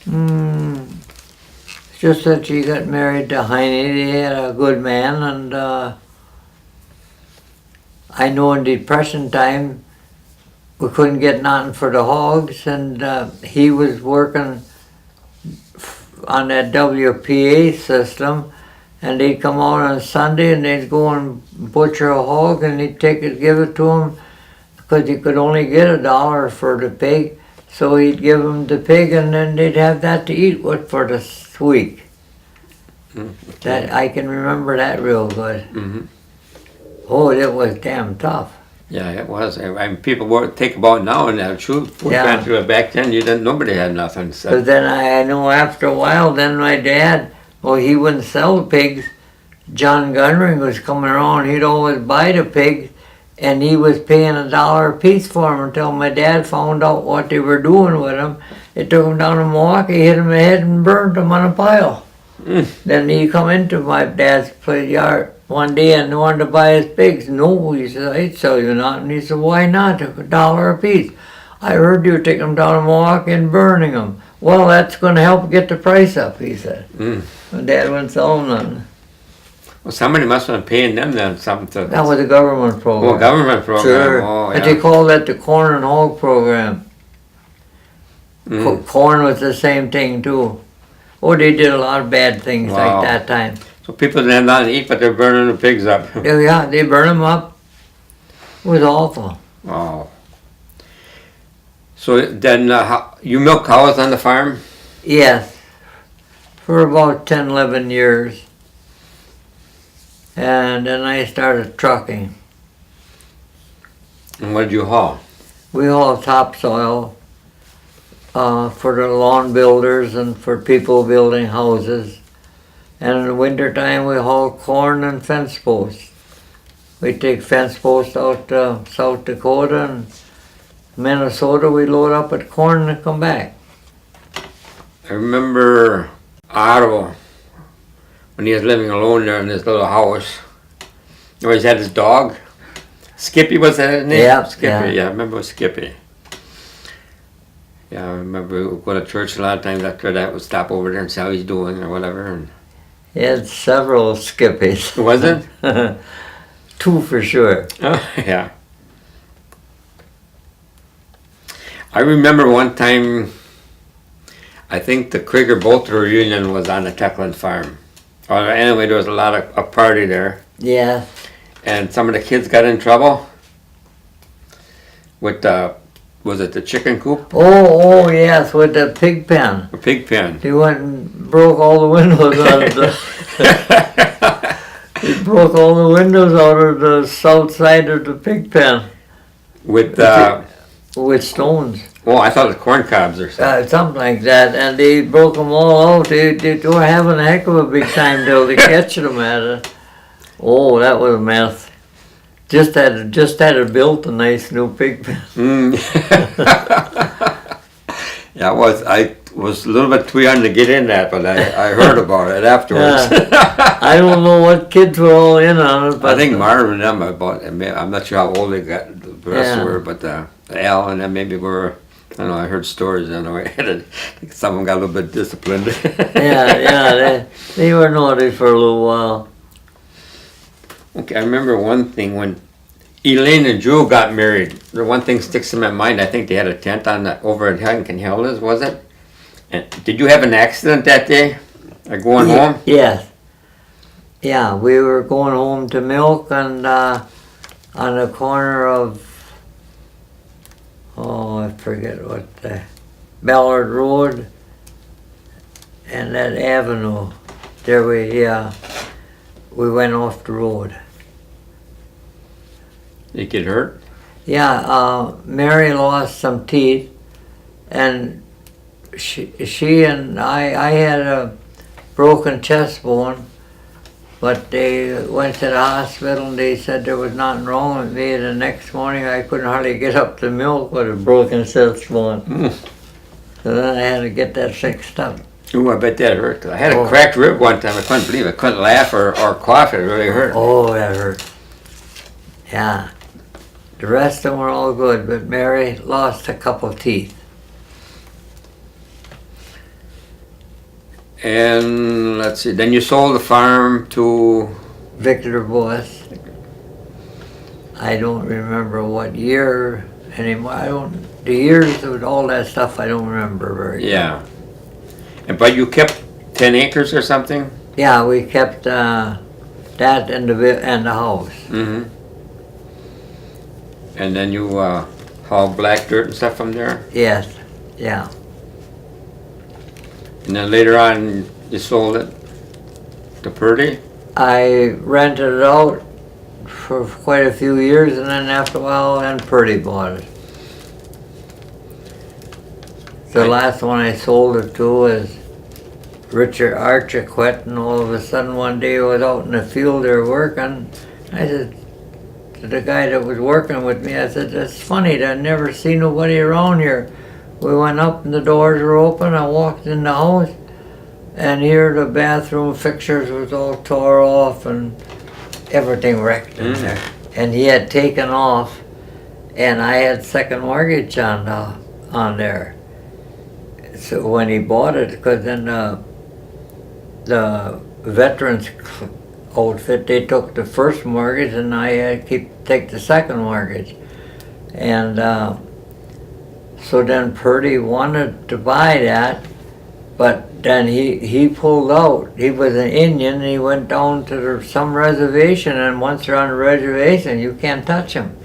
It's just that she got married to Heine. They had a good man, and I know in Depression time we couldn't get nothing for the hogs, and he was working on that WPA system, and they'd come out on Sunday and they'd go and butcher a hog, and he'd take it, give it to him, because he could only get $1 for the pig. So he'd give them the pig, and then they'd have that to eat with for the week. Okay. That I can remember that real good. Mm-hmm. Oh, it was damn tough. Yeah, it was. I mean, people take about now and that. True. Yeah. Back then, nobody had nothing. So. But then I know after a while, then my dad, well, he wouldn't sell the pigs. John Gunring was coming around. He'd always buy the pigs, and he was paying $1 a piece for them until my dad found out what they were doing with them. They took them down to Milwaukee, hit them in the head, and burned them on a pile. Then he come into my dad's place yard one day and wanted to buy his pigs. No, he said, I'd sell you nothing. He said, why not? $1 a piece. I heard you were taking them down to Milwaukee and burning them. Well, that's going to help get the price up, he said. My dad wouldn't sell them nothing. Well, somebody must have been paying them then something to... That was a government program. Oh, government program. Sure. Oh, But yeah. they called that the corn and hog program. Corn was the same thing too. Oh, they did a lot of bad things Wow. like that time. So people didn't have nothing to eat, but they're burning the pigs up. Yeah, they burn them up. It was awful. Oh. So then you milk cows on the farm? Yes, for about 10, 11 years. And then I started trucking. And what did you haul? we haul topsoil for the lawn builders and for people building houses. And in the wintertime, we haul corn and fence posts. We take fence posts out to South Dakota and Minnesota. We load up with corn and come back. I remember Otto, when he was living alone there in this little house. He always had his dog. Skippy, was that his name? Yeah, Skippy, yeah, I remember it was Skippy. Yeah, I remember we would go to church a lot of times after that. We'd stop over there and see how he's doing or whatever. And He had several Skippies. was it? 2 for sure. Oh, yeah. I remember one time, I think the Krieger Boat reunion was on the Techlin farm. Or anyway, there was a party there. Yeah. And some of the kids got in trouble with was it the chicken coop? Oh, yes, with the pig pen. A pig pen. He went and broke all the windows out of the... He broke all the windows out of the south side of the pig pen. With With stones. oh, I thought it was corn cobs or something. Something like that, and they broke them all out. They were having a heck of a big time till they catch them at it. Oh, that was a mess. Just had built a nice new pig pen. Yeah, I was a little bit too young to get in that, but I heard about it afterwards. I don't know what kids were all in on it, but I think Marvin and them about. I'm not sure how old they got. The rest were, but Al and them maybe were. I don't know. I heard stories anyway. Some of them got a little bit disciplined. they were naughty for a little while. Okay, I remember one thing when Elaine and Drew got married. The one thing sticks in my mind. I think they had a tent over at Hankin Hilda's, was it? And did you have an accident that day? Or going home? Yes. Yeah, we were going home to milk and on the corner of, I forget what, Ballard Road and that avenue. There we went off the road. You get hurt? Yeah, Mary lost some teeth, and she and I had a broken chest bone, but they went to the hospital and they said there was nothing wrong with me. The next morning I couldn't hardly get up to milk with a broken chest bone. So then I had to get that fixed up. Ooh, I bet that hurt. I had a cracked rib one time. I couldn't believe it. I couldn't laugh or cough. It really hurt. Oh, that hurt. Yeah. The rest of them were all good, but Mary lost a couple teeth. And let's see, then you sold the farm to? Victor Boss. I don't remember what year anymore. The years of all that stuff I don't remember very good. Yeah. But you kept 10 acres or something? Yeah, we kept that and the house. Mm-hmm. And then you hauled black dirt and stuff from there? Yes, yeah. And then later on, you sold it to Purdy? I rented it out for quite a few years, and then after a while, then Purdy bought it. The last one I sold it to was Richard Archer quit, and all of a sudden one day I was out in the field there working. I said to the guy that was working with me, I said, "It's funny, I never see nobody around here." We went up and the doors were open. I walked in the house, and here the bathroom fixtures was all tore off and everything wrecked in there. And he had taken off, and I had second mortgage on there. So when he bought it, because then the veterans outfit, they took the first mortgage, and I had to take the second mortgage. And so then Purdy wanted to buy that, but then he pulled out. He was an Indian, and he went down to some reservation, and once you're on the reservation, you can't touch him.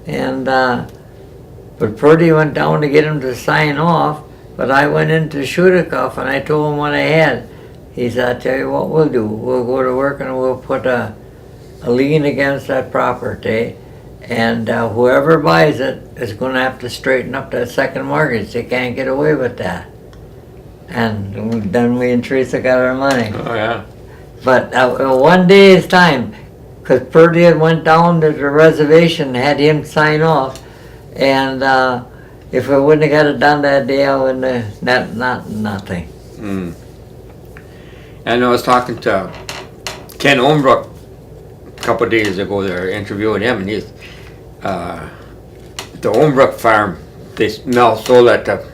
And but Purdy went down to get him to sign off, but I went into Shudakoff and I told him what I had. He said, "I'll tell you what we'll do. We'll go to work and we'll put a lien against that property, And whoever buys it is going to have to straighten up that second mortgage. They can't get away with that. And then we and Teresa got our money. Oh, yeah. But one day is time, because Purdy had went down to the reservation, had him sign off, and if we wouldn't have got it done that day, I wouldn't have, nothing. Mm. And I was talking to Ken Ombrook a couple of days ago there, interviewing him, and he's, the Ombrook farm, they now sold that to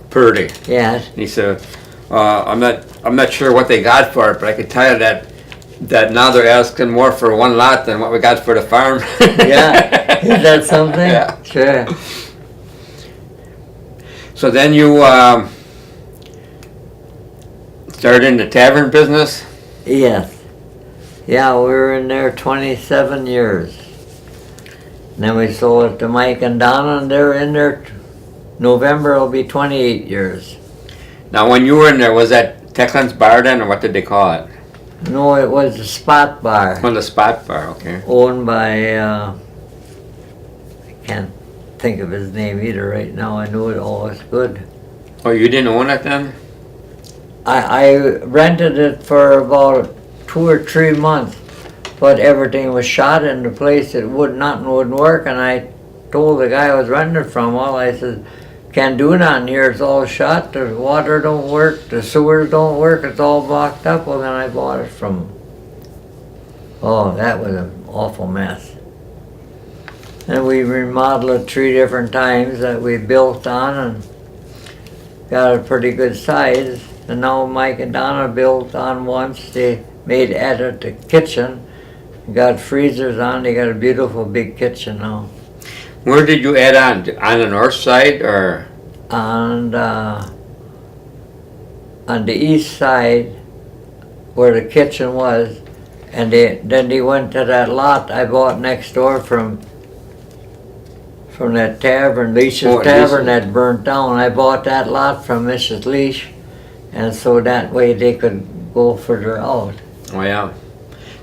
Purdy. Yes. And he said, I'm not sure what they got for it, but I can tell you that now they're asking more for one lot than what we got for the farm. Yeah, is that something? Yeah. Sure. So then you started in the tavern business? Yes. Yeah, we were in there 27 years. And then we sold it to Mike and Donna, and they were in there, November will be 28 years. Now when you were in there, was that Techlin's bar then, or what did they call it? No, it was a spot bar. On the spot bar, okay. Owned by, I can't think of his name either right now. I knew it all was good. Oh, you didn't own it then? I rented it for about 2 or 3 months, but everything was shot in the place. Nothing wouldn't work, and I told the guy I was renting it from, well, I said, can't do nothing here, it's all shut, the water don't work, the sewers don't work, it's all blocked up. Well, then I bought it from him. Oh, that was an awful mess. And we remodeled it 3 different times that we built on and got a pretty good size. And now Mike and Donna built on once, they made added the kitchen, got freezers on, they got a beautiful big kitchen now. Where did you add on? On the north side, or? On the east side, where the kitchen was, and then they went to that lot I bought next door from that tavern, Leish's Tavern, that burnt down. I bought that lot from Mrs. Leish, and so that way they could go further out. Oh yeah,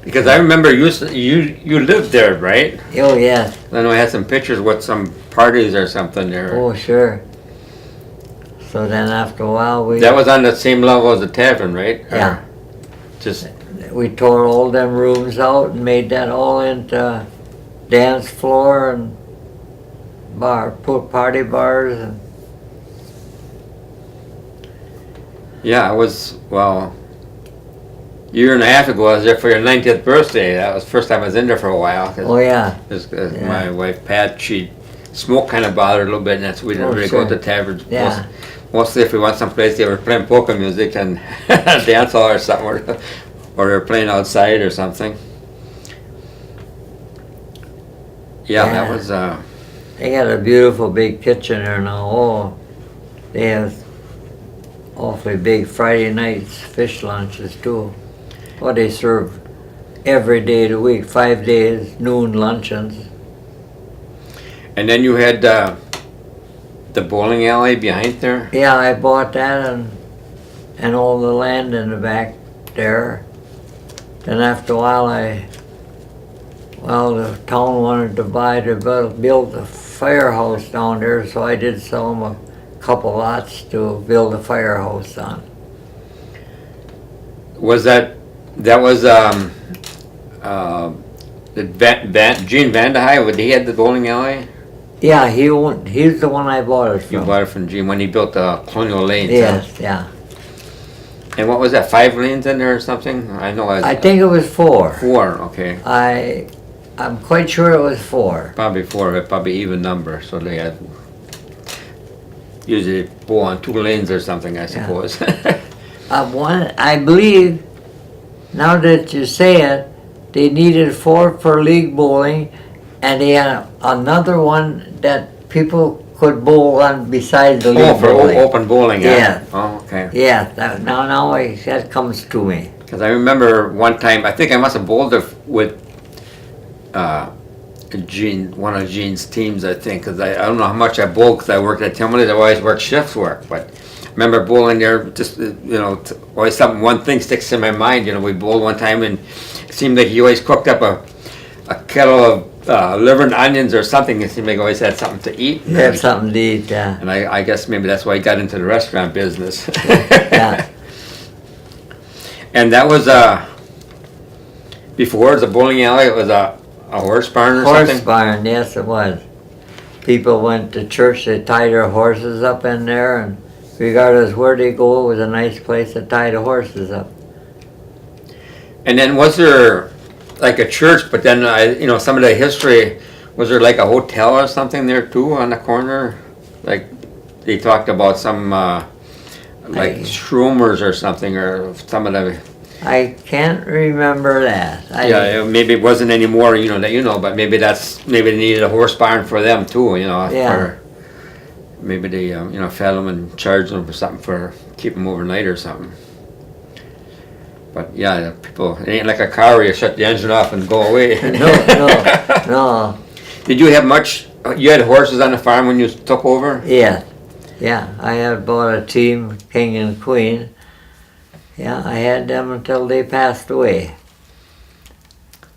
because I remember you lived there, right? Oh yes. I know I had some pictures with some parties or something there. Oh sure. So then after a while that was on the same level as the tavern, right? Yeah. Or just we tore all them rooms out and made that all into dance floor and put party bars and. Yeah, it was, well, a year and a half ago, I was there for your 90th birthday. That was the first time I was in there for a while. Oh yeah. Yeah. My wife Pat, she smoke kind of bothered a little bit, and that's we didn't really sure. go to taverns. Yeah. Mostly if we went someplace, they were playing polka music and dance hall or something, or they were playing outside or something. Yeah, that was. They got a beautiful big kitchen there now. Oh, they have awfully big Friday nights fish lunches too. Well, they serve every day of the week, 5 days, noon luncheons. And then you had the bowling alley behind there? Yeah, I bought that and all the land in the back there. Then after a while the town wanted to build a firehouse down there, so I did sell them a couple lots to build a firehouse on. Was that was Gene Vandehei, when he had the bowling alley? Yeah, he's the one I bought it from. You bought it from Gene when he built the Colonial Lanes. Yes, huh? yeah. And what was that, 5 lanes in there or something? I know I think it was 4. 4, okay. I'm quite sure it was 4. Probably 4, but probably even number, so they had usually bowl on 2 lanes or something, I suppose. I believe, now that you say it, they needed 4 for league bowling, and they had another one that people could bowl on besides the league bowling. Open bowling, yeah. Oh, okay. Yeah, now that comes to me. Because I remember one time, I think I must have bowled with Gene, one of Gene's teams, I think, because I don't know how much I bowled because I worked at Timberlake. I always worked shift work, but I remember bowling there, just, always one thing sticks in my mind. We bowled one time and it seemed like he always cooked up a kettle liver and onions or something. It seemed like he always had something to eat. You have something to eat, yeah. And I guess maybe that's why he got into the restaurant business. Yeah. And that was before it was a bowling alley. It was a horse barn or Horse something. barn, yes it was. People went to church, they tied their horses up in there, and regardless where they go, it was a nice place to tie the horses up. And then was there like a church? But then some of the history, was there like a hotel or something there too on the corner? Like they talked about some like Schroomers or something, or some of the. I can't remember that. Maybe it wasn't anymore, but maybe they needed a horse barn for them too, Yeah. for maybe they, fed them and charged them for something for keep them overnight or something. But yeah, people, it ain't like a car where you shut the engine off and go away. No. Did you have you had horses on the farm when you took over? Yeah, I had bought a team, King and Queen. Yeah, I had them until they passed away.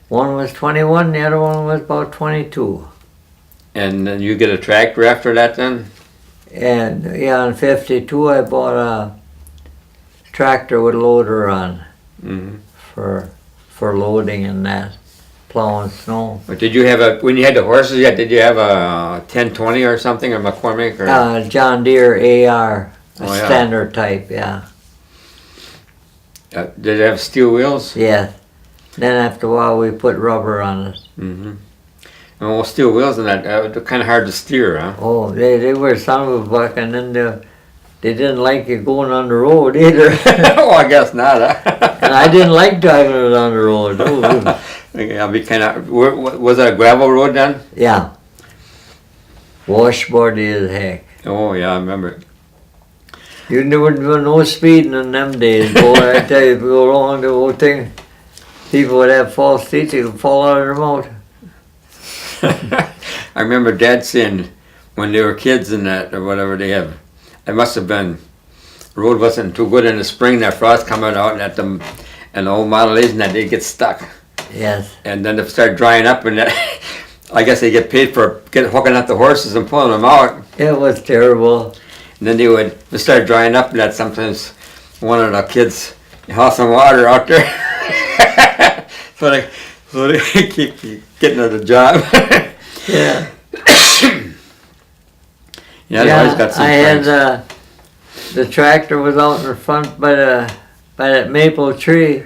One was 21, the other one was about 22. And then you get a tractor after that then? And yeah, in 52 I bought a tractor with loader on for loading and that, plowing snow. But did you have when you had the horses yet, did you have a 1020 or something, or McCormick? Or? John Deere AR, standard type, yeah. Did it have steel wheels? Yeah. Then after a while we put rubber on it. Mm-hmm. Well, steel wheels and that, they're kind of hard to steer, huh? Oh, they were son of a buck, and then they didn't like you going on the road either. Oh, I guess not, huh? And I didn't like driving it on the road. I'll be kind of, was it a gravel road then? Yeah. Washboardy as heck. Oh, yeah, I remember it. You never do no speeding in them days, boy. I tell you, if you go wrong the whole thing, people would have false teeth, they could fall out of their mouth. I remember Dad saying when they were kids and that, or whatever it must have been, the road wasn't too good in the spring, that frost coming out, and the old Model A's and that, they'd get stuck. Yes. And then they start drying up, and that, I guess they get paid for hooking up the horses and pulling them out. It was terrible. And then they start drying up, and that sometimes one of the kids haul some water out there. so they keep getting to the job. Yeah. They always got some I had the tractor was out in the front by that maple tree,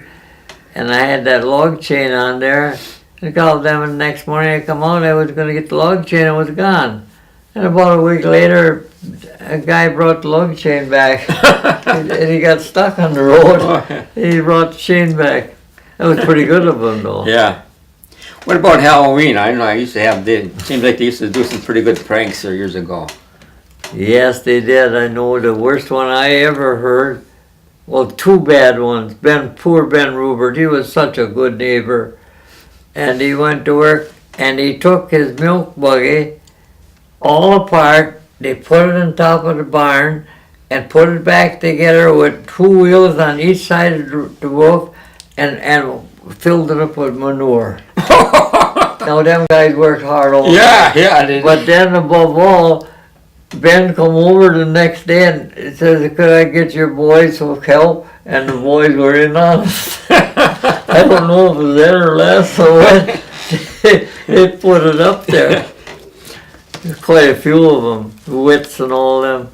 and I had that log chain on there. I called them, and the next morning I come out, I was going to get the log chain, it was gone. And about a week later, a guy brought the log chain back, and he got stuck on the road. He brought the chain back. That was pretty good of him, though. Yeah. What about Halloween? I don't know, it seems like they used to do some pretty good pranks there years ago. Yes, they did. I know the worst one I ever heard, well, two bad ones. Poor Ben Rubert, he was such a good neighbor. And he went to work, and he took his milk buggy all apart. They put it on top of the barn and put it back together with two wheels on each side of the roof and filled it up with manure. Now, them guys worked hard all day. Yeah. But then, above all, Ben come over the next day and says, could I get your boys some help? And the boys were in on it. I don't know if it was that or less, so they put it up there. There's quite a few of them, wits and all them.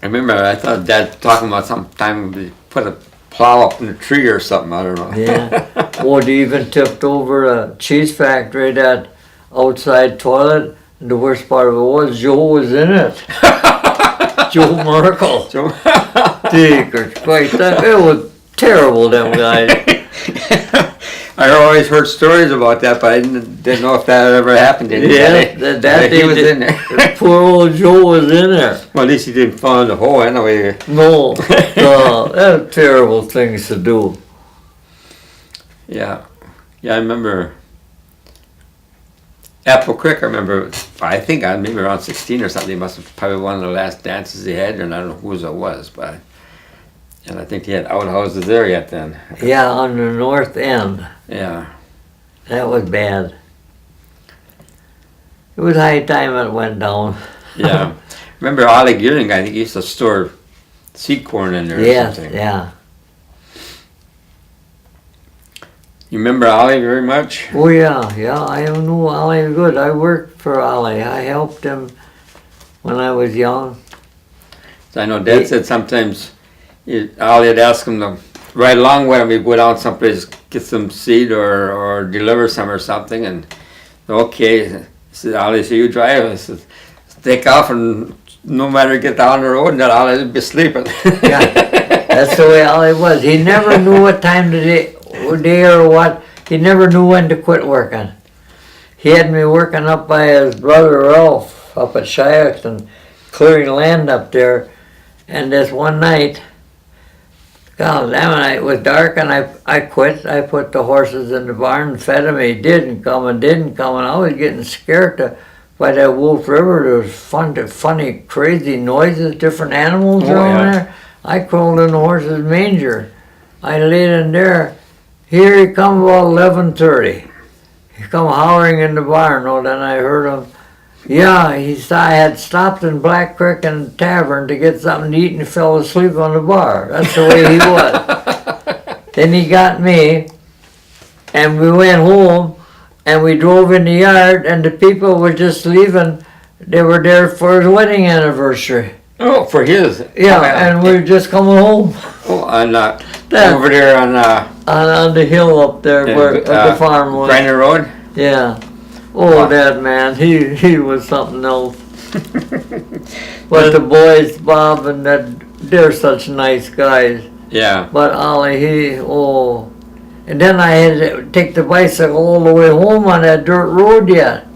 I remember, I thought Dad talking about sometime they put a plow up in a tree or something, I don't know. Yeah. Oh, they even tipped over a cheese factory, that outside toilet. And the worst part of it was Joe was in it. Joe Merkel. It was terrible, them guys. I always heard stories about that, but I didn't know if that ever happened to anybody. Yeah, he was in there. Poor old Joe was in there. Well, at least he didn't fall in the hole anyway. No, that's terrible things to do. Yeah, I remember Apple Creek. I think I maybe around 16 or something. It must have probably one of the last dances they had, and I don't know whose it was, and I think they had outhouses there yet then. Yeah, on the north end. Yeah. That was bad. it was high time it went down. Yeah. Remember Ollie Gearing, I think he used to store seed corn in there or Yes, something. yeah. You remember Ollie very much? Oh yeah, yeah. I knew Ollie good. I worked for Ollie. I helped him when I was young. So I know Dad said sometimes Ollie would ask him to ride along with him. He'd go down someplace, get some seed or deliver some or something. And okay, he said, Ollie, so you drive? I said, take off and no matter get down the road, and then Ollie would be sleeping. Yeah, that's the way Ollie was. He never knew what time of day or what. He never knew when to quit working. He had me working up by his brother Ralph up at Shyexton, clearing land up there. And this one night, God damn it was dark and I quit. I put the horses in the barn and fed them. He didn't come and I was getting scared by that Wolf River. There was funny, crazy noises, different animals around there. I crawled in the horse's manger. I laid in there. Here he come about 11:30. He come hollering in the barn. Oh, then I heard him. Yeah, I had stopped in Black Creek and Tavern to get something to eat and fell asleep on the bar. That's the way he was. Then he got me, and we went home, and we drove in the yard, and the people were just leaving. They were there for his wedding anniversary. Oh, for his? Yeah, and we were just coming home. Oh, on over there on the hill up there where the farm was. Griner Road? Yeah. Oh, that man, he was something else. But the boys, Bob and that, they're such nice guys. Yeah. But Ollie, and then I had to take the bicycle all the way home on that dirt road yet.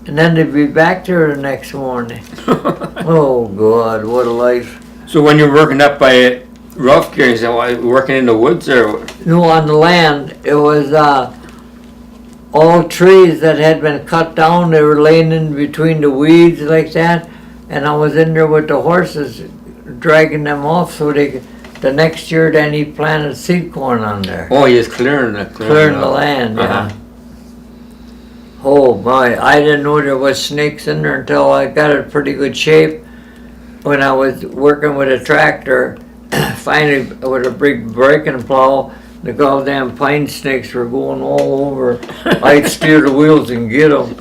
And then to be back there the next morning. Oh, God, what a life. So when you're working up by Ralph Gearing's, working in the woods or? No, on the land, it was all trees that had been cut down. They were laying in between the weeds like that. And I was in there with the horses, dragging them off so the next year then he planted seed corn on there. Oh, he was clearing the land, yeah. Oh my, I didn't know there was snakes in there until I got it pretty good shape. When I was working with a tractor, finally with a big breaking plow, the goddamn pine snakes were going all over. I'd steer the wheels and get them.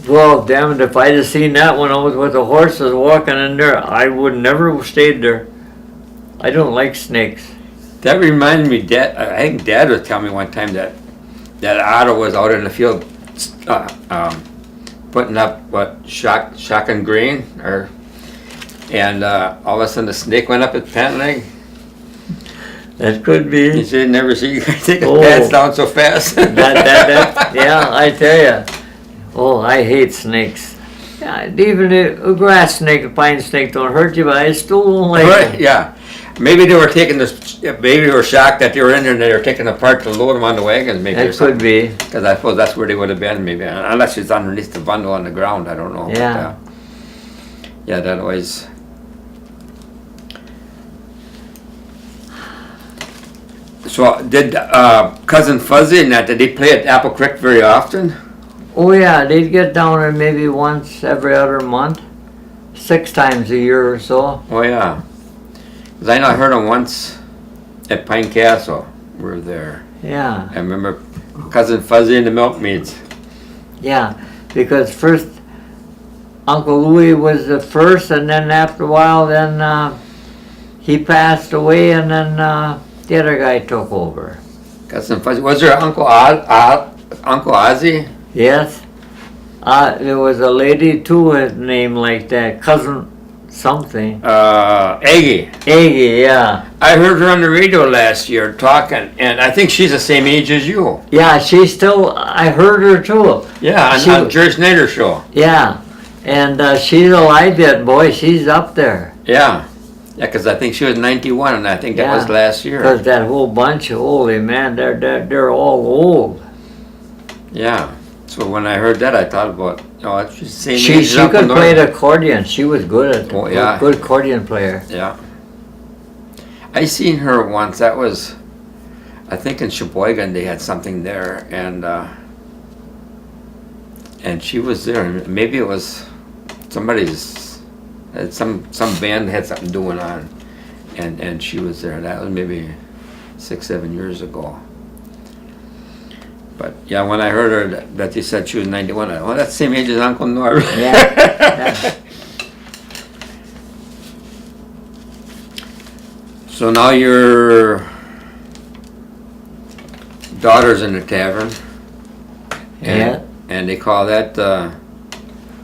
Well, damn it, if I'd have seen that when I was with the horses walking in there, I would never have stayed there. I don't like snakes. That reminded me, Dad, I think Dad was telling me one time that Otto was out in the field putting up shocking grain, and all of a sudden the snake went up his pant leg. That could be. He said, "Never see you guys take his pants down so fast." Yeah, I tell you. Oh, I hate snakes. Yeah, even a grass snake, a pine snake don't hurt you, but I still don't like them. Yeah. Maybe they were taking this. Maybe they were shocked that they were in there and they were taking apart to load them on the wagons. Maybe that could be. Because I suppose that's where they would have been. Maybe unless it's underneath the bundle on the ground. I don't know. Yeah. But, yeah, that always. So did Cousin Fuzzy and that? Did they play at Apple Creek very often? Oh yeah, they'd get down there maybe once every other month, 6 times a year or so. Oh yeah. Because I know I heard them once at Pine Castle. We're there. Yeah. I remember Cousin Fuzzy and the milkmaids. Yeah, because first Uncle Louie was the first, and then after a while, then he passed away, and then the other guy took over. Cousin Fuzzy. Was there Uncle Ozzy? Yes. There was a lady too with a name like that, Cousin something. Aggie. Aggie, yeah. I heard her on the radio last year talking, and I think she's the same age as you. Yeah, I heard her too. Yeah, on George Nader show. Yeah, and she's alive yet, boy, she's up there. Yeah. Yeah, because I think she was 91, and I think that was last year. Because that whole bunch, holy man, they're all old. Yeah. So when I heard that, I thought about, she's the same age. She could play the accordion. She was good at it. Oh, yeah. Good accordion player. Yeah. I seen her once. That was, I think in Sheboygan they had something there, and and she was there. And maybe it was somebody's, some band had something doing on, and she was there. That was maybe 6-7 years ago. But yeah, when I heard her that you said she was 91, I thought, oh, that's the same age as Uncle Norbert. Yeah. So now your daughter's in the tavern. Yeah. And they call that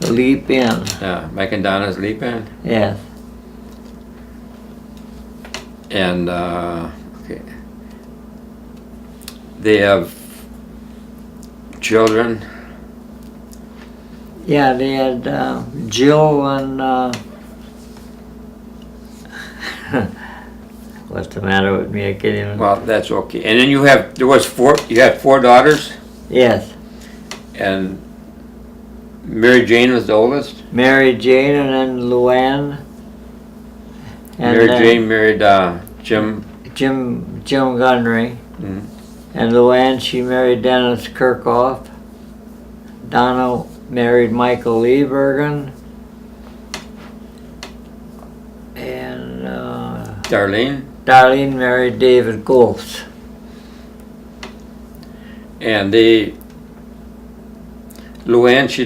Leap in. Mike and Donna's Leap In. Yes. And okay. They have children. Yeah, they had Jill and what's the matter with me? I can't even. Well, that's okay. And then you had 4 daughters, Yes, and Mary Jane was the oldest. Mary Jane and then Luann. And Mary then Jane married Jim. Jim Gunry. Mhm. And Luann, she married Dennis Kirkhoff. Donna married Michael Liebergen. And Darlene. Darlene married David Golfs. And Luann, she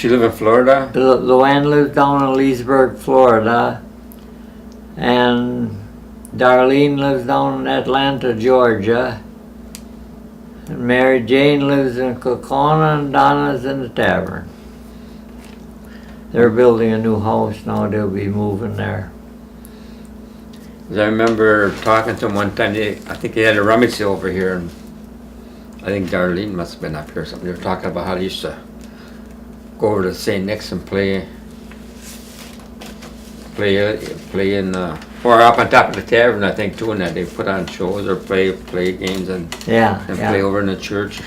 live in Florida. Luann lives down in Leesburg, Florida. And Darlene lives down in Atlanta, Georgia. And Mary Jane lives in Kokona, and Donna's in the tavern. They're building a new house now. They'll be moving there. 'Cause I remember talking to them one time. I think they had a rummage sale over here, and I think Darlene must have been up here or something. They were talking about how they used to go over to St. Nick's and play in or up on top of the tavern, I think, too, and that they put on shows or play games and Yeah, play yeah. over in the church.